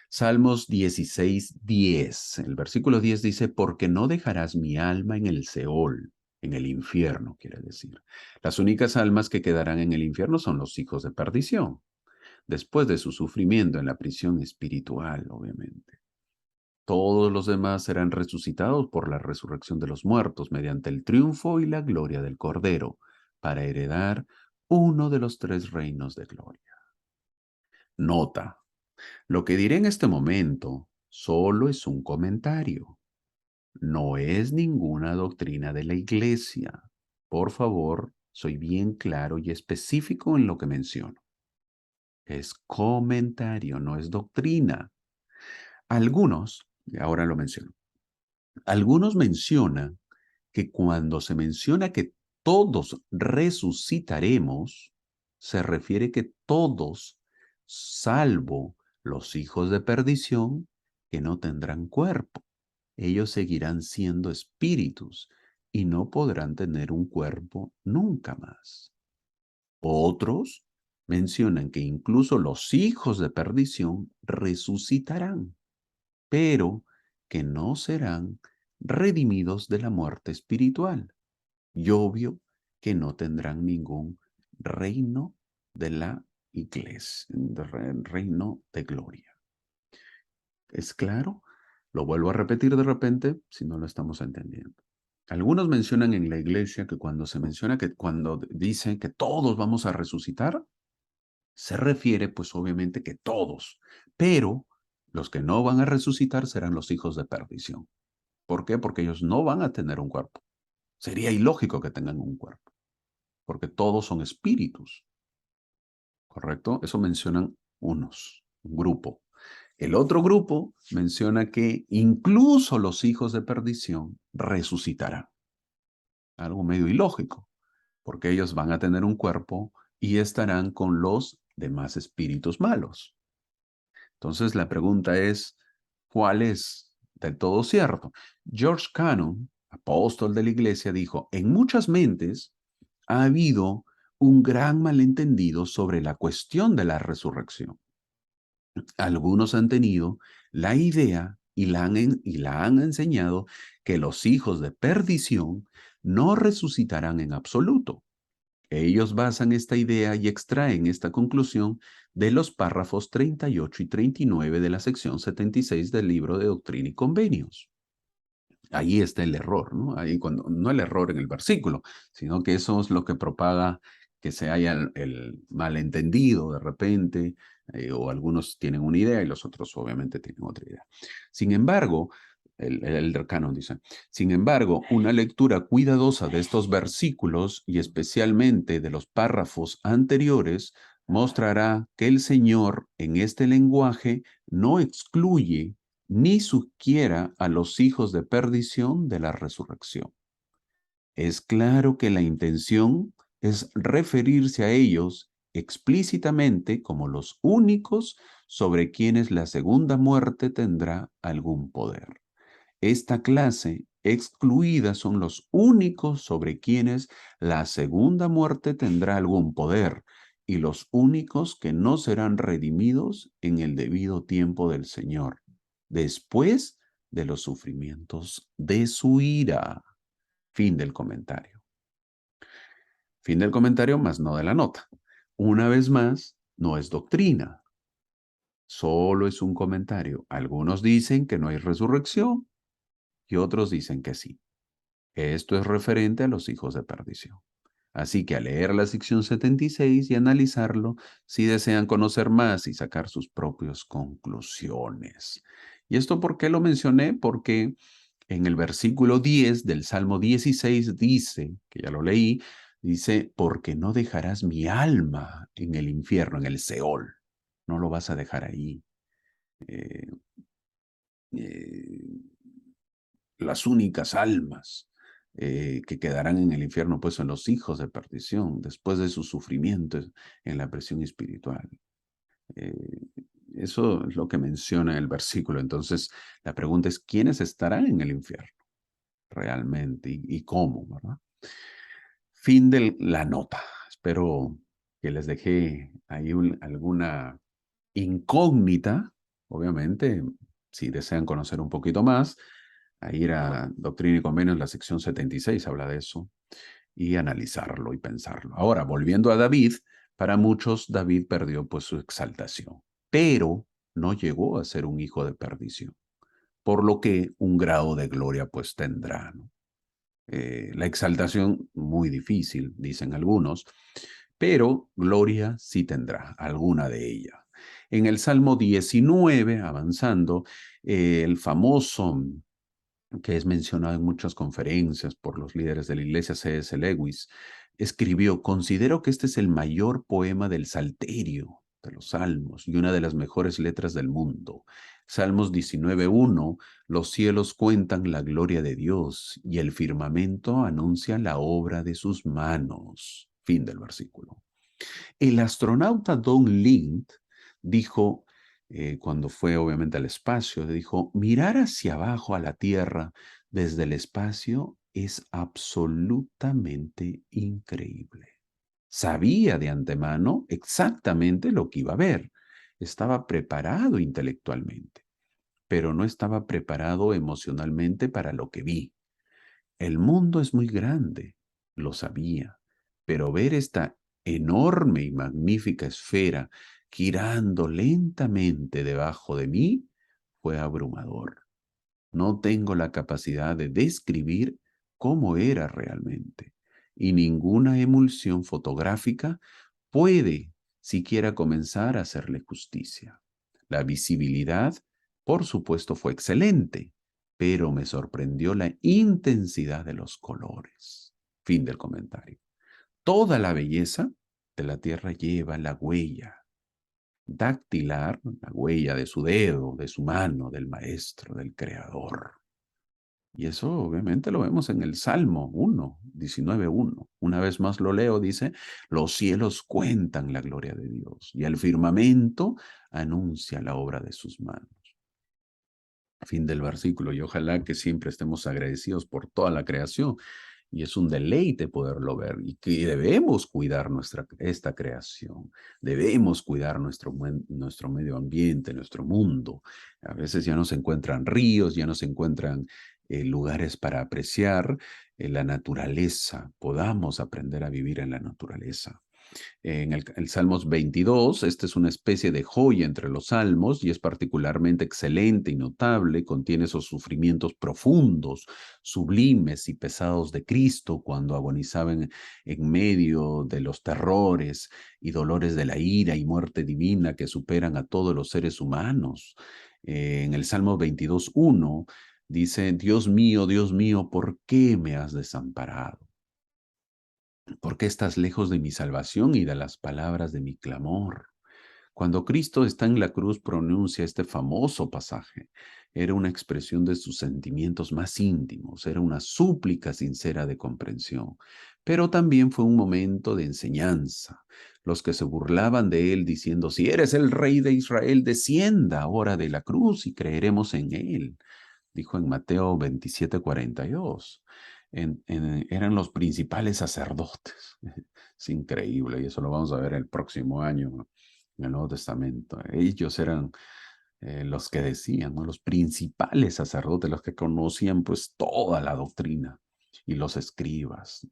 Speaker 1: Salmos 16:10. El versículo 10 dice, porque no dejarás mi alma en el Seol, en el infierno, quiere decir. Las únicas almas que quedarán en el infierno son los hijos de perdición, después de su sufrimiento en la prisión espiritual, obviamente. Todos los demás serán resucitados por la resurrección de los muertos mediante el triunfo y la gloria del Cordero, para heredar uno de los tres reinos de gloria. Nota, lo que diré en este momento solo es un comentario. No es ninguna doctrina de la Iglesia. Por favor, soy bien claro y específico en lo que menciono. Es comentario, no es doctrina. Algunos, y ahora lo menciono, algunos mencionan que cuando se menciona que todos resucitaremos, se refiere que todos, salvo los hijos de perdición, que no tendrán cuerpo. Ellos seguirán siendo espíritus y no podrán tener un cuerpo nunca más. Otros mencionan que incluso los hijos de perdición resucitarán, pero que no serán redimidos de la muerte espiritual. Y obvio que no tendrán ningún reino de la iglesia, reino de gloria. ¿Es claro? Lo vuelvo a repetir de repente si no lo estamos entendiendo. Algunos mencionan en la iglesia que cuando se menciona que cuando dice que todos vamos a resucitar, se refiere pues obviamente que todos, pero los que no van a resucitar serán los hijos de perdición. ¿Por qué? Porque ellos no van a tener un cuerpo. Sería ilógico que tengan un cuerpo, porque todos son espíritus, ¿correcto? Eso mencionan unos, un grupo. El otro grupo menciona que incluso los hijos de perdición resucitarán. Algo medio ilógico, porque ellos van a tener un cuerpo y estarán con los demás espíritus malos. Entonces la pregunta es, ¿cuál es del todo cierto? George Cannon, apóstol de la iglesia, dijo, en muchas mentes ha habido un gran malentendido sobre la cuestión de la resurrección. Algunos han tenido la idea y la han enseñado que los hijos de perdición no resucitarán en absoluto. Ellos basan esta idea y extraen esta conclusión de los párrafos 38 y 39 de la sección 76 del libro de Doctrina y Convenios. Ahí está el error, ¿no? Ahí no el error en el versículo, sino que eso es lo que propaga que se haya el malentendido de repente, o algunos tienen una idea y los otros obviamente tienen otra idea. Sin embargo, el canon dice, sin embargo, una lectura cuidadosa de estos versículos y especialmente de los párrafos anteriores mostrará que el Señor en este lenguaje no excluye ni sugiera a los hijos de perdición de la resurrección. Es claro que la intención es referirse a ellos explícitamente como los únicos sobre quienes la segunda muerte tendrá algún poder. Esta clase excluida son los únicos sobre quienes la segunda muerte tendrá algún poder y los únicos que no serán redimidos en el debido tiempo del Señor, después de los sufrimientos de su ira. Fin del comentario. Fin del comentario, más no de la nota. Una vez más, no es doctrina, solo es un comentario. Algunos dicen que no hay resurrección y otros dicen que sí. Esto es referente a los hijos de perdición. Así que al leer la sección 76 y analizarlo, si desean conocer más y sacar sus propias conclusiones. ¿Y esto por qué lo mencioné? Porque en el versículo 10 del Salmo 16 dice, que ya lo leí, dice, porque no dejarás mi alma en el infierno, en el Seol. No lo vas a dejar ahí. Eh, eh, las únicas almas que quedarán en el infierno, pues son los hijos de perdición, después de sus sufrimientos en la presión espiritual. Eh, Eso es lo que menciona el versículo. Entonces, la pregunta es, ¿quiénes estarán en el infierno realmente y cómo, verdad? Fin de la nota. Espero que les dejé ahí alguna incógnita. Obviamente, si desean conocer un poquito más, a ir a Doctrina y Convenios, la sección 76 habla de eso, y analizarlo y pensarlo. Ahora, volviendo a David, para muchos David perdió pues su exaltación, pero no llegó a ser un hijo de perdición. por lo que un grado de gloria pues tendrá, ¿no? La exaltación muy difícil, dicen algunos, pero gloria sí tendrá, alguna de ellas. En el Salmo 19, avanzando, el famoso que es mencionado en muchas conferencias por los líderes de la iglesia, C.S. Lewis, escribió: considero que este es el mayor poema del Salterio, de los Salmos, y una de las mejores letras del mundo. Salmos 19:1, los cielos cuentan la gloria de Dios y el firmamento anuncia la obra de sus manos. Fin del versículo. El astronauta Don Lind dijo, cuando fue obviamente al espacio, dijo: mirar hacia abajo a la Tierra desde el espacio es absolutamente increíble. Sabía de antemano exactamente lo que iba a ver. Estaba preparado intelectualmente, pero no estaba preparado emocionalmente para lo que vi. El mundo es muy grande, lo sabía, pero ver esta enorme y magnífica esfera girando lentamente debajo de mí fue abrumador. No tengo la capacidad de describir cómo era realmente, y ninguna emulsión fotográfica puede siquiera comenzar a hacerle justicia. La visibilidad, por supuesto, fue excelente, pero me sorprendió la intensidad de los colores. Fin del comentario. Toda la belleza de la Tierra lleva la huella dactilar, la huella de su dedo, de su mano, del maestro, del creador. Y eso obviamente lo vemos en el Salmo 1, 19:1. Una vez más lo leo, dice: los cielos cuentan la gloria de Dios y el firmamento anuncia la obra de sus manos. Fin del versículo. Y ojalá que siempre estemos agradecidos por toda la creación. Y es un deleite poderlo ver, y que debemos cuidar esta creación, debemos cuidar nuestro medio ambiente, nuestro mundo. A veces ya no se encuentran ríos, ya no se encuentran lugares para apreciar la naturaleza. Podamos aprender a vivir en la naturaleza. En el Salmos 22, esta es una especie de joya entre los salmos y es particularmente excelente y notable. Contiene esos sufrimientos profundos, sublimes y pesados de Cristo cuando agonizaba en medio de los terrores y dolores de la ira y muerte divina que superan a todos los seres humanos. En el Salmo 22:1 dice: Dios mío, ¿por qué me has desamparado? ¿Por qué estás lejos de mi salvación y de las palabras de mi clamor? Cuando Cristo está en la cruz pronuncia este famoso pasaje. Era una expresión de sus sentimientos más íntimos, era una súplica sincera de comprensión, pero también fue un momento de enseñanza. Los que se burlaban de él diciendo: si eres el rey de Israel, descienda ahora de la cruz y creeremos en él, dijo en Mateo 27:42. Eran los principales sacerdotes. Es increíble, y eso lo vamos a ver el próximo año en el Nuevo Testamento. Ellos eran los que decían, ¿no? Los principales sacerdotes, los que conocían pues toda la doctrina, y los escribas.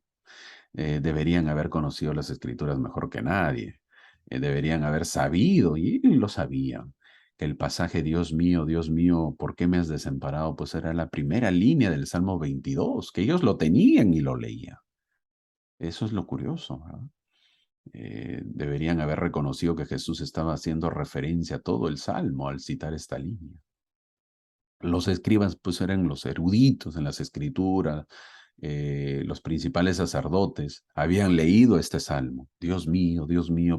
Speaker 1: Deberían haber conocido las escrituras mejor que nadie. Deberían haber sabido, y lo sabían, que el pasaje Dios mío, ¿por qué me has desamparado? Pues era la primera línea del Salmo 22, que ellos lo tenían y lo leían. Eso es lo curioso, ¿verdad? Deberían haber reconocido que Jesús estaba haciendo referencia a todo el Salmo al citar esta línea. Los escribas pues eran los eruditos en las escrituras, los principales sacerdotes habían leído este salmo: Dios mío,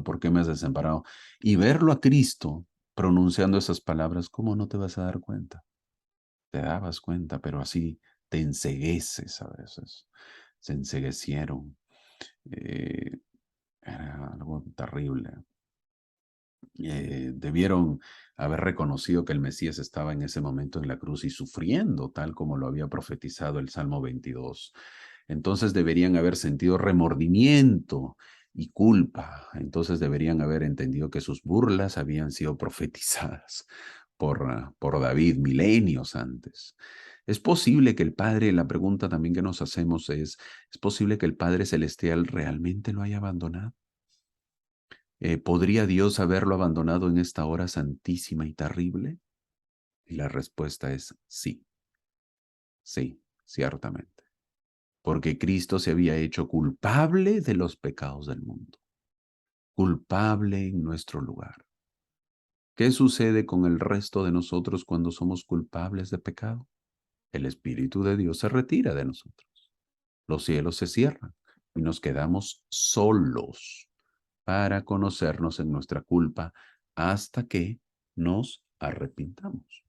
Speaker 1: ¿por qué me has desamparado? Y verlo a Cristo pronunciando esas palabras, ¿cómo no te vas a dar cuenta? Te dabas cuenta, pero así te encegueces a veces. Se enceguecieron. Eh, Era algo terrible. Debieron haber reconocido que el Mesías estaba en ese momento en la cruz y sufriendo, tal como lo había profetizado el Salmo 22. Entonces deberían haber sentido remordimiento y culpa. Entonces deberían haber entendido que sus burlas habían sido profetizadas por David milenios antes. Es posible que el Padre, la pregunta también que nos hacemos ¿es posible que el Padre Celestial realmente lo haya abandonado? ¿Podría Dios haberlo abandonado en esta hora santísima y terrible? Y la respuesta es sí, ciertamente. Porque Cristo se había hecho culpable de los pecados del mundo, culpable en nuestro lugar. ¿Qué sucede con el resto de nosotros cuando somos culpables de pecado? El Espíritu de Dios se retira de nosotros. Los cielos se cierran y nos quedamos solos para conocernos en nuestra culpa hasta que nos arrepintamos.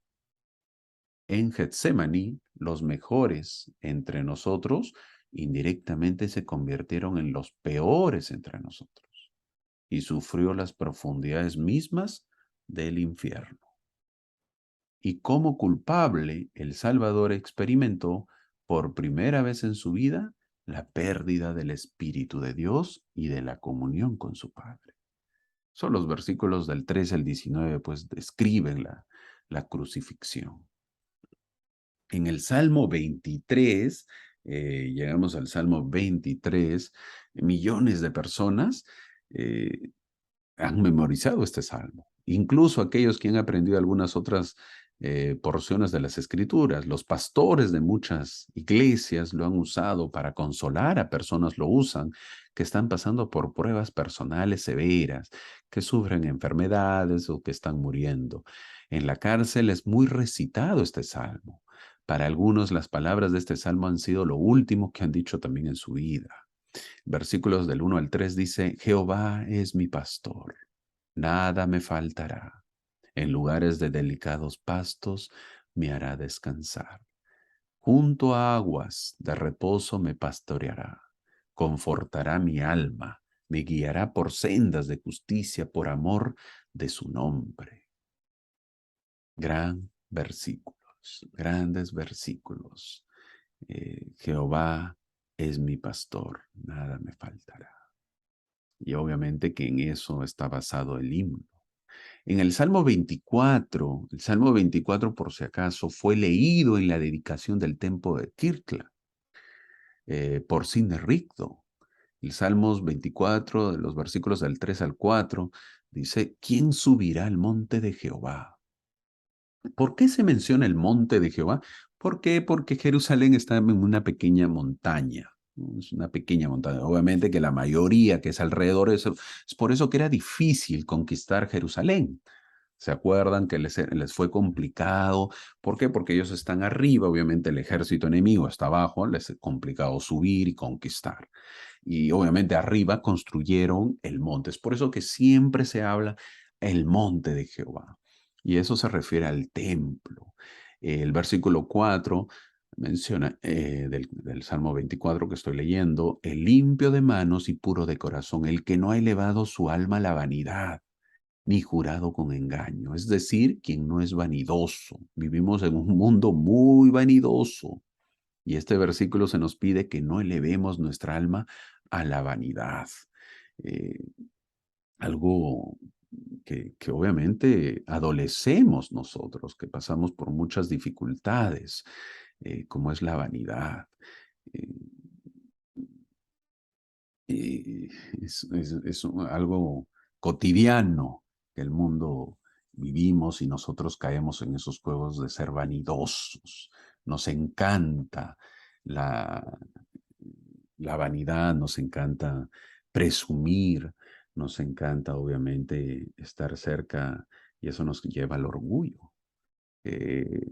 Speaker 1: En Getsemaní, los mejores entre nosotros indirectamente se convirtieron en los peores entre nosotros y sufrió las profundidades mismas del infierno. Y como culpable, el Salvador experimentó por primera vez en su vida la pérdida del Espíritu de Dios y de la comunión con su Padre. Son los versículos del 13 al 19, pues describen la crucifixión. En el Salmo 23, llegamos al Salmo 23, millones de personas eh, han memorizado este salmo. Incluso aquellos que han aprendido algunas otras porciones de las escrituras. Los pastores de muchas iglesias lo han usado para consolar a personas, lo usan, que están pasando por pruebas personales severas, que sufren enfermedades o que están muriendo. En la cárcel es muy recitado este salmo. Para algunos las palabras de este salmo han sido lo último que han dicho también en su vida. Versículos del 1 al 3 dice, Jehová es mi pastor, nada me faltará. En lugares de delicados pastos me hará descansar. Junto a aguas de reposo me pastoreará. Confortará mi alma, me guiará por sendas de justicia por amor de su nombre. Grandes versículos. Jehová es mi pastor, nada me faltará. Y obviamente que en eso está basado el himno. En el Salmo 24 por si acaso, fue leído en la dedicación del templo de Kirtla por Sinnerigdo. El Salmos 24, de los versículos del 3 al 4, dice, ¿quién subirá al monte de Jehová? ¿Por qué se menciona el monte de Jehová? ¿Por qué? Porque Jerusalén está en una pequeña montaña. ¿No? Es una pequeña montaña. Obviamente que la mayoría que es alrededor, es por eso que era difícil conquistar Jerusalén. ¿Se acuerdan que les fue complicado? ¿Por qué? Porque ellos están arriba, obviamente el ejército enemigo está abajo, les es complicado subir y conquistar. Y obviamente arriba construyeron el monte. Es por eso que siempre se habla el monte de Jehová. Y eso se refiere al templo. El versículo 4 menciona del Salmo 24 que estoy leyendo, el limpio de manos y puro de corazón, el que no ha elevado su alma a la vanidad ni jurado con engaño, es decir, quien no es vanidoso. Vivimos en un mundo muy vanidoso y este versículo se nos pide que no elevemos nuestra alma a la vanidad. Eh, algo que obviamente adolecemos nosotros, que pasamos por muchas dificultades, como es la vanidad. Eh, y es algo cotidiano que el mundo vivimos y nosotros caemos en esos juegos de ser vanidosos. Nos encanta la, la vanidad, nos encanta presumir, nos encanta obviamente estar cerca y eso nos lleva al orgullo. Eh,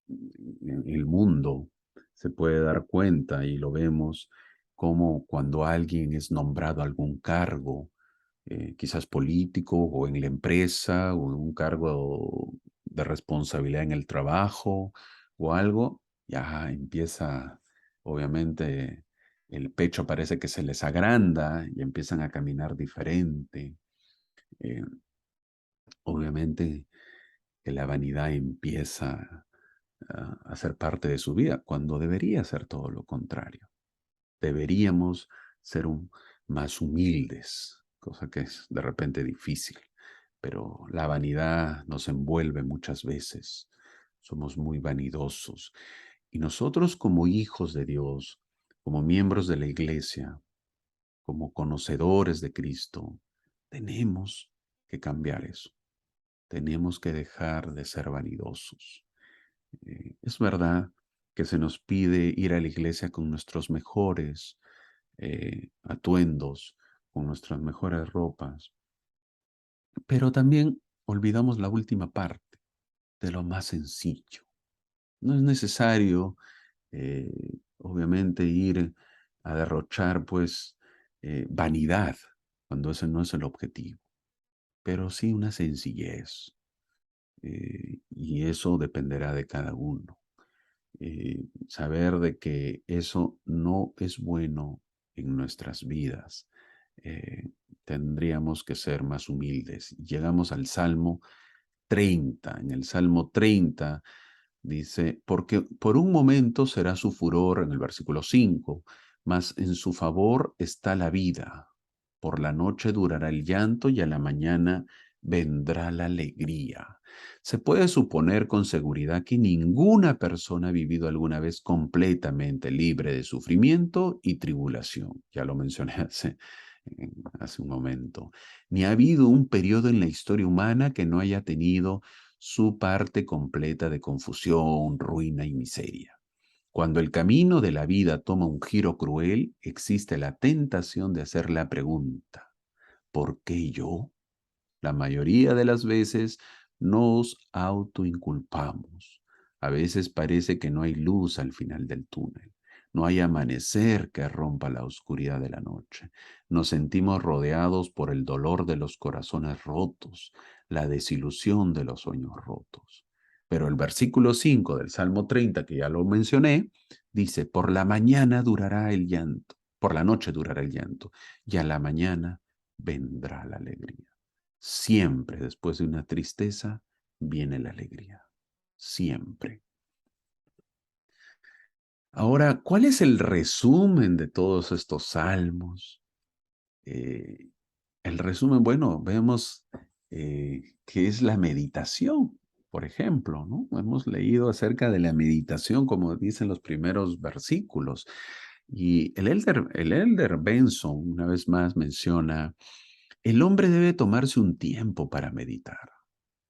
Speaker 1: el mundo se puede dar cuenta y lo vemos como cuando alguien es nombrado a algún cargo, quizás político o en la empresa o en un cargo de responsabilidad en el trabajo o algo, ya empieza, obviamente, el pecho parece que se les agranda y empiezan a caminar diferente. Eh, obviamente que la vanidad empieza a ser parte de su vida, cuando debería ser todo lo contrario. Deberíamos ser más humildes, cosa que es de repente difícil, pero la vanidad nos envuelve muchas veces. Somos muy vanidosos. Y nosotros como hijos de Dios, como miembros de la iglesia, como conocedores de Cristo, tenemos que cambiar eso. tenemos que dejar de ser vanidosos. Es verdad que se nos pide ir a la iglesia con nuestros mejores atuendos, con nuestras mejores ropas, pero también olvidamos la última parte, de lo más sencillo. No es necesario, obviamente, ir a derrochar, pues, vanidad, cuando ese no es el objetivo, pero sí una sencillez, y eso dependerá de cada uno. Saber de que eso no es bueno en nuestras vidas. Eh, Tendríamos que ser más humildes. Llegamos al Salmo 30. En el Salmo 30 dice, porque por un momento será su furor, en el versículo 5, mas en su favor está la vida. Por la noche durará el llanto y a la mañana vendrá la alegría. Se puede suponer con seguridad que ninguna persona ha vivido alguna vez completamente libre de sufrimiento y tribulación. Ya lo mencioné hace un momento. Ni ha habido un periodo en la historia humana que no haya tenido su parte completa de confusión, ruina y miseria. Cuando el camino de la vida toma un giro cruel, existe la tentación de hacer la pregunta, ¿por qué yo? La mayoría de las veces nos autoinculpamos. A veces parece que no hay luz al final del túnel. No hay amanecer que rompa la oscuridad de la noche. Nos sentimos rodeados por el dolor de los corazones rotos, la desilusión de los sueños rotos. Pero el versículo 5 del Salmo 30, que ya lo mencioné, dice, por la mañana durará el llanto, por la noche durará el llanto, y a la mañana vendrá la alegría. Siempre después de una tristeza viene la alegría. Siempre. Ahora, ¿cuál es el resumen de todos estos salmos? Eh, el resumen, bueno, vemos que es la meditación, por ejemplo, ¿no? Hemos leído acerca de la meditación, como dicen los primeros versículos. Y el elder Benson, una vez más, menciona, el hombre debe tomarse un tiempo para meditar,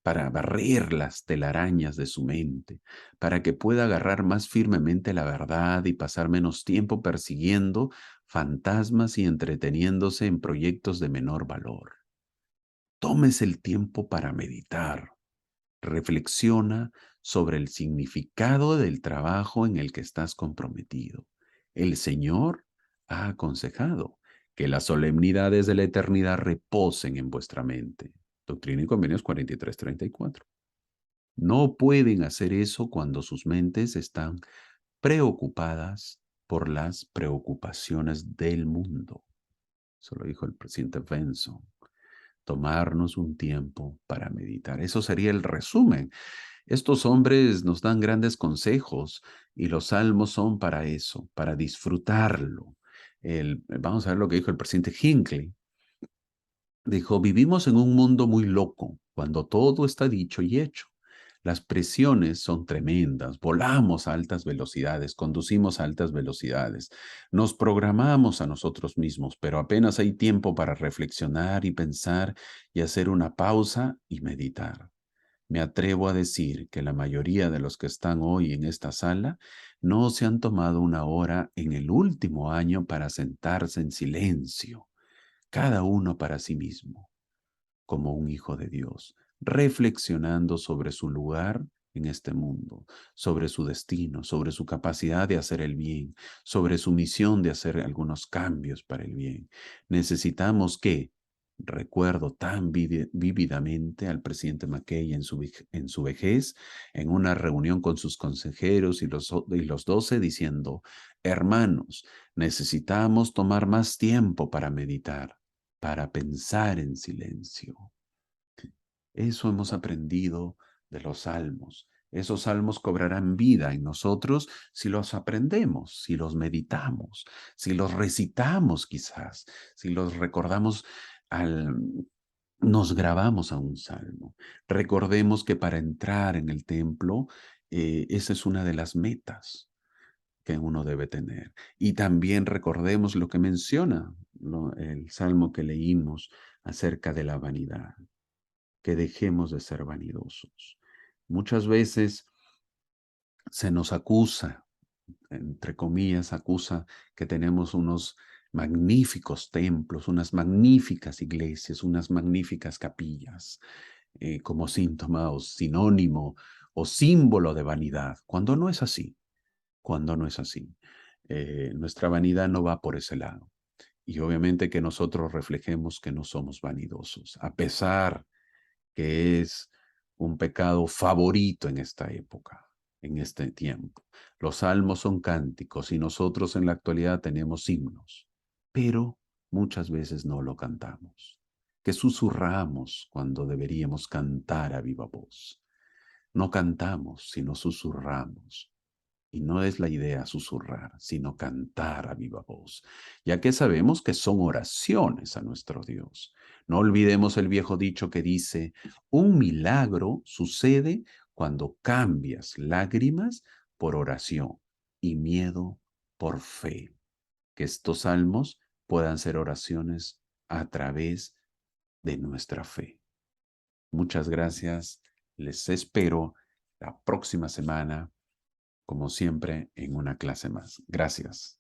Speaker 1: para barrer las telarañas de su mente, para que pueda agarrar más firmemente la verdad y pasar menos tiempo persiguiendo fantasmas y entreteniéndose en proyectos de menor valor. Tómese el tiempo para meditar. Reflexiona sobre el significado del trabajo en el que estás comprometido. El Señor ha aconsejado que las solemnidades de la eternidad reposen en vuestra mente. Doctrina y Convenios 43-34. No pueden hacer eso cuando sus mentes están preocupadas por las preocupaciones del mundo. Eso lo dijo el presidente Benson. Tomarnos un tiempo para meditar. Eso sería el resumen. Estos hombres nos dan grandes consejos y los salmos son para eso, para disfrutarlo. Vamos a ver lo que dijo el presidente Hinckley. Dijo, vivimos en un mundo muy loco, cuando todo está dicho y hecho. Las presiones son tremendas, volamos a altas velocidades, conducimos a altas velocidades, nos programamos a nosotros mismos, pero apenas hay tiempo para reflexionar y pensar y hacer una pausa y meditar. Me atrevo a decir que la mayoría de los que están hoy en esta sala no se han tomado una hora en el último año para sentarse en silencio, cada uno para sí mismo, como un hijo de Dios, reflexionando sobre su lugar en este mundo, sobre su destino, sobre su capacidad de hacer el bien, sobre su misión de hacer algunos cambios para el bien. Necesitamos que, recuerdo tan vívidamente al presidente McKay en su vejez, en una reunión con sus consejeros y los 12 diciendo, hermanos, necesitamos tomar más tiempo para meditar, para pensar en silencio. Eso hemos aprendido de los salmos. Esos salmos cobrarán vida en nosotros si los aprendemos, si los meditamos, si los recitamos quizás, si los recordamos al... Nos grabamos a un salmo. Recordemos que para entrar en el templo, esa es una de las metas que uno debe tener. Y también recordemos lo que menciona el salmo que leímos acerca de la vanidad. que dejemos de ser vanidosos. Muchas veces se nos acusa, entre comillas, acusa que tenemos unos magníficos templos, unas magníficas iglesias, unas magníficas capillas, como síntoma o sinónimo o símbolo de vanidad, cuando no es así, cuando no es así. Nuestra vanidad no va por ese lado. Y obviamente que nosotros reflejemos que no somos vanidosos, a pesar que es un pecado favorito en esta época, en este tiempo. Los salmos son cánticos y nosotros en la actualidad tenemos himnos, pero muchas veces no lo cantamos, que susurramos cuando deberíamos cantar a viva voz. No cantamos, sino susurramos. Y no es la idea susurrar, sino cantar a viva voz, ya que sabemos que son oraciones a nuestro Dios. No olvidemos el viejo dicho que dice, un milagro sucede cuando cambias lágrimas por oración y miedo por fe. Que estos salmos puedan ser oraciones a través de nuestra fe. Muchas gracias. Les espero la próxima semana como siempre, en una clase más. Gracias.